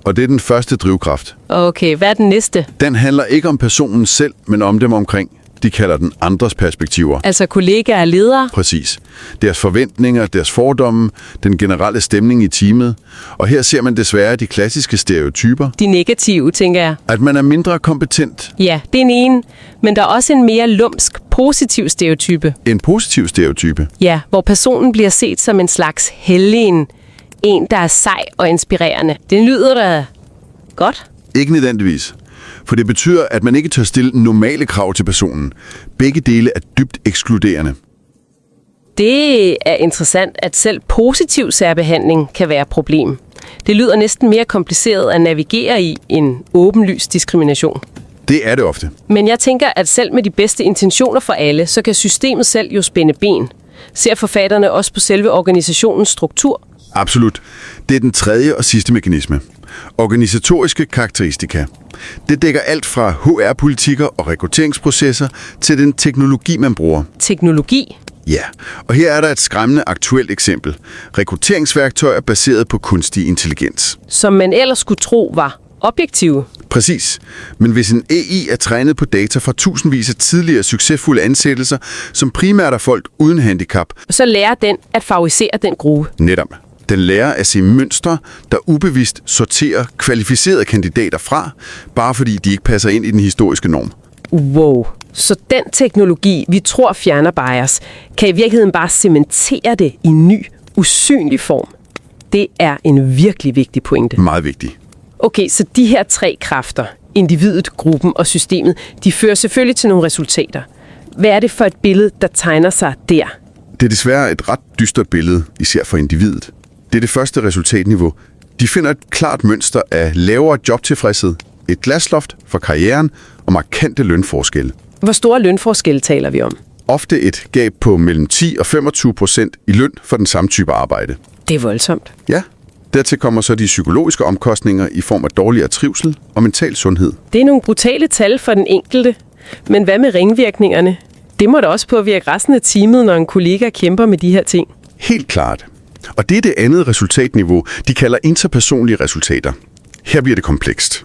Og det er den første drivkraft. Okay, hvad er den næste? Den handler ikke om personen selv, men om dem omkring. De kalder den andres perspektiver. Altså kollegaer og ledere? Præcis. Deres forventninger, deres fordomme, den generelle stemning i teamet. Og her ser man desværre de klassiske stereotyper. De negative, tænker jeg. At man er mindre kompetent. Ja, det er en ene. Men der er også en mere lumsk, positiv stereotype. En positiv stereotype? Ja, hvor personen bliver set som en slags helgen. En, der er sej og inspirerende. Det lyder da godt. Ikke nødvendigvis. For det betyder, at man ikke tør stille normale krav til personen. Begge dele er dybt ekskluderende. Det er interessant, at selv positiv særbehandling kan være et problem. Det lyder næsten mere kompliceret at navigere i en åbenlys diskrimination. Det er det ofte. Men jeg tænker, at selv med de bedste intentioner for alle, så kan systemet selv jo spænde ben. Ser forfatterne også på selve organisationens struktur? Absolut. Det er den tredje og sidste mekanisme. Organisatoriske karakteristika. Det dækker alt fra HR-politikker og rekrutteringsprocesser til den teknologi, man bruger. Teknologi? Ja, og her er der et skræmmende aktuelt eksempel. Rekrutteringsværktøjer baseret på kunstig intelligens. Som man ellers skulle tro var objektive. Præcis. Men hvis en AI er trænet på data fra tusindvis af tidligere succesfulde ansættelser, som primært er folk uden handicap, så lærer den at favorisere den gruppe. Netop. Den lærer at se mønstre, der ubevidst sorterer kvalificerede kandidater fra, bare fordi de ikke passer ind i den historiske norm. Wow. Så den teknologi, vi tror fjerner bias, kan i virkeligheden bare cementere det i en ny, usynlig form. Det er en virkelig vigtig pointe. Meget vigtig. Okay, så de her 3 kræfter, individet, gruppen og systemet, de fører selvfølgelig til nogle resultater. Hvad er det for et billede, der tegner sig der? Det er desværre et ret dystert billede, især for individet. Det er det første resultatniveau. De finder et klart mønster af lavere jobtilfredshed, et glasloft for karrieren og markante lønforskelle. Hvor store lønforskelle taler vi om? Ofte et gab på mellem 10 og 25% i løn for den samme type arbejde. Det er voldsomt. Ja. Dertil kommer så de psykologiske omkostninger i form af dårligere trivsel og mental sundhed. Det er nogle brutale tal for den enkelte. Men hvad med ringvirkningerne? Det må da også påvirke resten af teamet, når en kollega kæmper med de her ting. Helt klart. Og det er det andet resultatniveau, de kalder interpersonlige resultater. Her bliver det komplekst.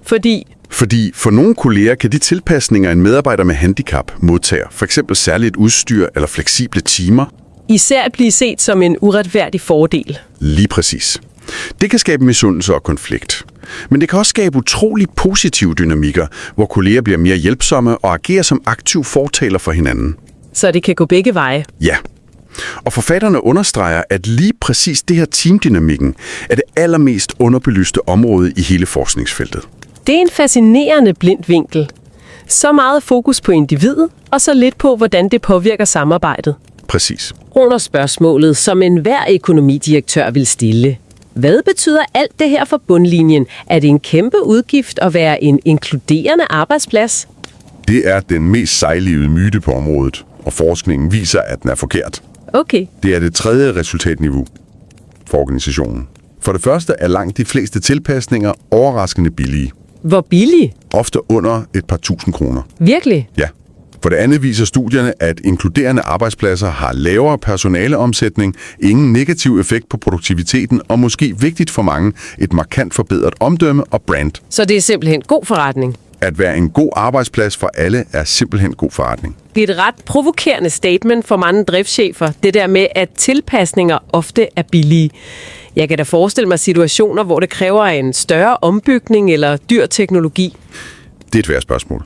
Fordi for nogle kolleger kan de tilpasninger, en medarbejder med handicap modtager, f.eks. særligt udstyr eller fleksible timer, især blive set som en uretfærdig fordel. Lige præcis. Det kan skabe misundelse og konflikt. Men det kan også skabe utrolig positive dynamikker, hvor kolleger bliver mere hjælpsomme og agerer som aktiv fortaler for hinanden. Så det kan gå begge veje? Ja. Og forfatterne understreger, at lige præcis det her teamdynamikken er det allermest underbelyste område i hele forskningsfeltet. Det er en fascinerende blind vinkel. Så meget fokus på individet, og så lidt på, hvordan det påvirker samarbejdet. Præcis. Under spørgsmålet, som enhver økonomidirektør vil stille. Hvad betyder alt det her for bundlinjen? Er det en kæmpe udgift at være en inkluderende arbejdsplads? Det er den mest sejlivede myte på området, og forskningen viser, at den er forkert. Okay. Det er det tredje resultatniveau for organisationen. For det første er langt de fleste tilpasninger overraskende billige. Hvor billige? Ofte under et par tusind kroner. Virkelig? Ja. For det andet viser studierne, at inkluderende arbejdspladser har lavere personaleomsætning, ingen negativ effekt på produktiviteten og måske vigtigt for mange, et markant forbedret omdømme og brand. Så det er simpelthen god forretning. At være en god arbejdsplads for alle er simpelthen god forretning. Det er et ret provokerende statement for mange driftschefer, det der med, at tilpasninger ofte er billige. Jeg kan da forestille mig situationer, hvor det kræver en større ombygning eller dyr teknologi. Det er et værd spørgsmål.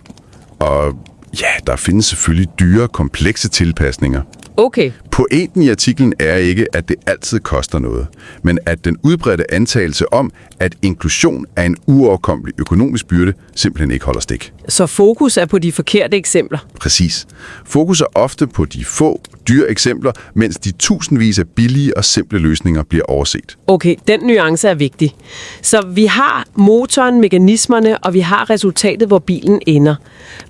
Og ja, der findes selvfølgelig dyre, komplekse tilpasninger. Okay. Pointen i artiklen er ikke, at det altid koster noget, men at den udbredte antagelse om, at inklusion er en uoverkommelig økonomisk byrde, simpelthen ikke holder stik. Så fokus er på de forkerte eksempler? Præcis. Fokus er ofte på de få, dyre eksempler, mens de tusindvis af billige og simple løsninger bliver overset. Okay, den nuance er vigtig. Så vi har motoren, mekanismerne, og vi har resultatet, hvor bilen ender.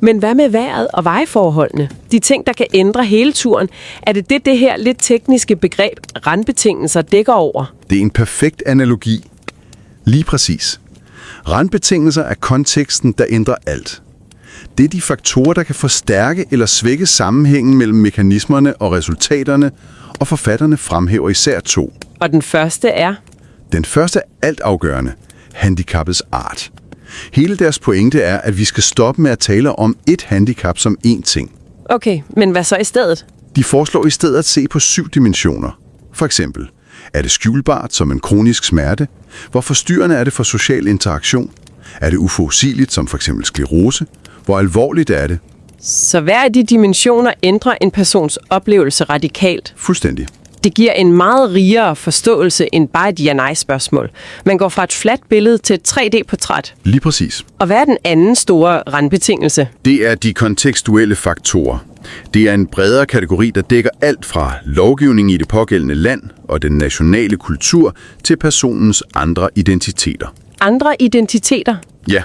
Men hvad med vejret og vejforholdene? De ting, der kan ændre hele turen. Er det her lidt tekniske begreb, randbetingelser, dækker over? Det er en perfekt analogi. Lige præcis. Randbetingelser er konteksten, der ændrer alt. Det er de faktorer, der kan forstærke eller svække sammenhængen mellem mekanismerne og resultaterne, og forfatterne fremhæver især 2. Og den første er? Den første er altafgørende. Handicappets art. Hele deres pointe er, at vi skal stoppe med at tale om et handicap som én ting. Okay, men hvad så i stedet? De foreslår i stedet at se på 7 dimensioner. For eksempel, er det skjulbart som en kronisk smerte? Hvor forstyrrende er det for social interaktion? Er det uforudsigeligt som for eksempel sklerose? Hvor alvorligt er det? Så hver af de dimensioner ændrer en persons oplevelse radikalt? Fuldstændig. Det giver en meget rigere forståelse end bare et ja-nej-spørgsmål. Man går fra et fladt billede til et 3D-portræt. Lige præcis. Og hvad er den anden store randbetingelse? Det er de kontekstuelle faktorer. Det er en bredere kategori, der dækker alt fra lovgivning i det pågældende land og den nationale kultur til personens andre identiteter. Andre identiteter? Ja.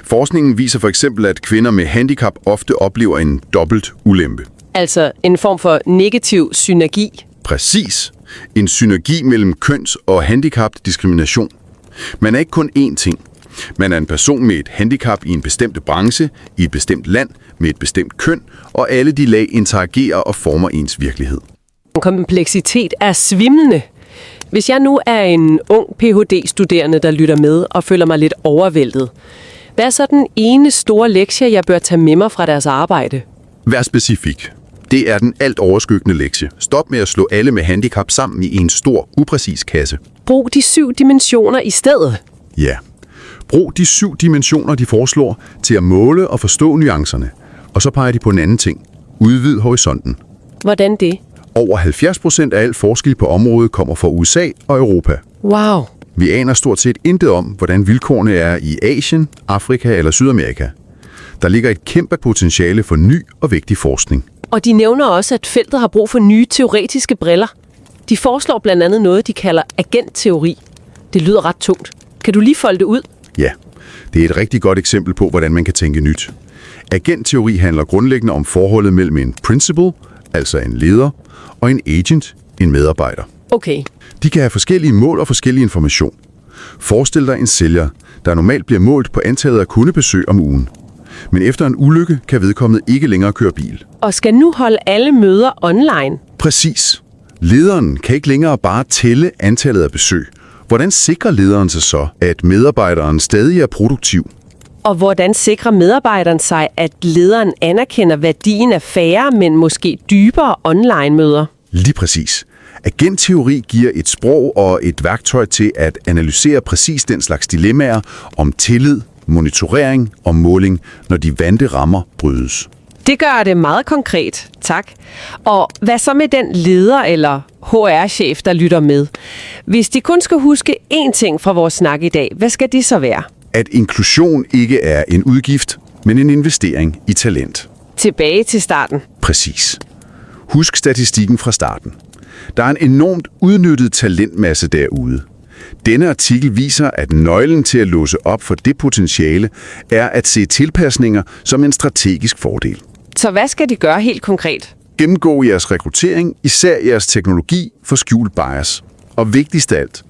Forskningen viser for eksempel, at kvinder med handicap ofte oplever en dobbelt ulempe. Altså en form for negativ synergi? Præcis. En synergi mellem køns- og handicapdiskrimination. Man er ikke kun én ting. Man er en person med et handicap i en bestemt branche, i et bestemt land, med et bestemt køn, og alle de lag interagerer og former ens virkelighed. Kompleksitet er svimlende. Hvis jeg nu er en ung Ph.D.-studerende, der lytter med og føler mig lidt overvældet, hvad er så den ene store lektie, jeg bør tage med mig fra deres arbejde? Vær specifik. Det er den alt overskyggende lektie. Stop med at slå alle med handicap sammen i en stor, upræcis kasse. Brug de 7 dimensioner i stedet. Ja. Brug de 7 dimensioner, de foreslår, til at måle og forstå nuancerne. Og så peger de på en anden ting. Udvid horisonten. Hvordan det? Over 70% af al forskel på området kommer fra USA og Europa. Wow. Vi aner stort set intet om, hvordan vilkårene er i Asien, Afrika eller Sydamerika. Der ligger et kæmpe potentiale for ny og vigtig forskning. Og de nævner også, at feltet har brug for nye teoretiske briller. De foreslår blandt andet noget, de kalder agentteori. Det lyder ret tungt. Kan du lige folde det ud? Ja, det er et rigtig godt eksempel på, hvordan man kan tænke nyt. Agentteori handler grundlæggende om forholdet mellem en principal, altså en leder, og en agent, en medarbejder. Okay. De kan have forskellige mål og forskellig information. Forestil dig en sælger, der normalt bliver målt på antallet af kundebesøg om ugen. Men efter en ulykke kan vedkommende ikke længere køre bil. Og skal nu holde alle møder online? Præcis. Lederen kan ikke længere bare tælle antallet af besøg. Hvordan sikrer lederen sig så, at medarbejderen stadig er produktiv? Og hvordan sikrer medarbejderen sig, at lederen anerkender værdien af færre, men måske dybere online-møder? Lige præcis. Agentteori giver et sprog og et værktøj til at analysere præcis den slags dilemmaer om tillid, monitorering og måling, når de vante rammer brydes. Det gør det meget konkret, tak. Og hvad så med den leder eller HR-chef, der lytter med? Hvis de kun skal huske én ting fra vores snak i dag, hvad skal det så være? At inklusion ikke er en udgift, men en investering i talent. Tilbage til starten. Præcis. Husk statistikken fra starten. Der er en enormt udnyttet talentmasse derude. Denne artikel viser, at nøglen til at låse op for det potentiale er at se tilpasninger som en strategisk fordel. Så hvad skal de gøre helt konkret? Gennemgå jeres rekruttering, især jeres teknologi for skjult bias. Og vigtigst af alt,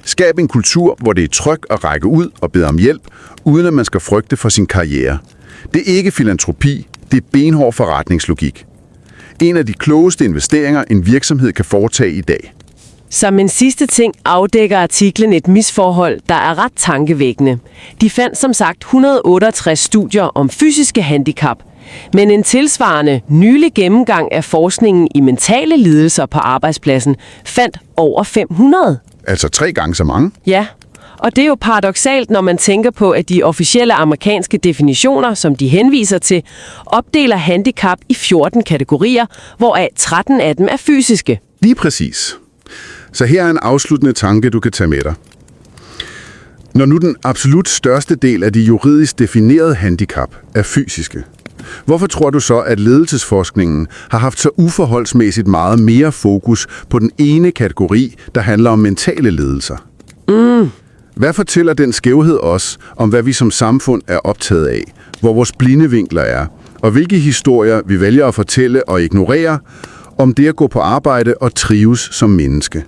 skab en kultur, hvor det er trygt at række ud og bede om hjælp, uden at man skal frygte for sin karriere. Det er ikke filantropi, Det er benhård forretningslogik. En af de klogeste investeringer, en virksomhed kan foretage i dag. Som en sidste ting afdækker artiklen et misforhold, der er ret tankevækkende. De fandt som sagt 168 studier om fysiske handicap, men en tilsvarende nylig gennemgang af forskningen i mentale lidelser på arbejdspladsen fandt over 500. Altså 3 gange så mange? Ja, og det er jo paradoksalt, når man tænker på, at de officielle amerikanske definitioner, som de henviser til, opdeler handicap i 14 kategorier, hvoraf 13 af dem er fysiske. Lige præcis. Så her er en afsluttende tanke, du kan tage med dig. Når nu den absolut største del af de juridisk definerede handicap er fysiske, hvorfor tror du så, at ledelsesforskningen har haft så uforholdsmæssigt meget mere fokus på den ene kategori, der handler om mentale lidelser? Hvad fortæller den skævhed os om, hvad vi som samfund er optaget af, hvor vores blinde vinkler er, og hvilke historier vi vælger at fortælle og ignorere om det at gå på arbejde og trives som menneske?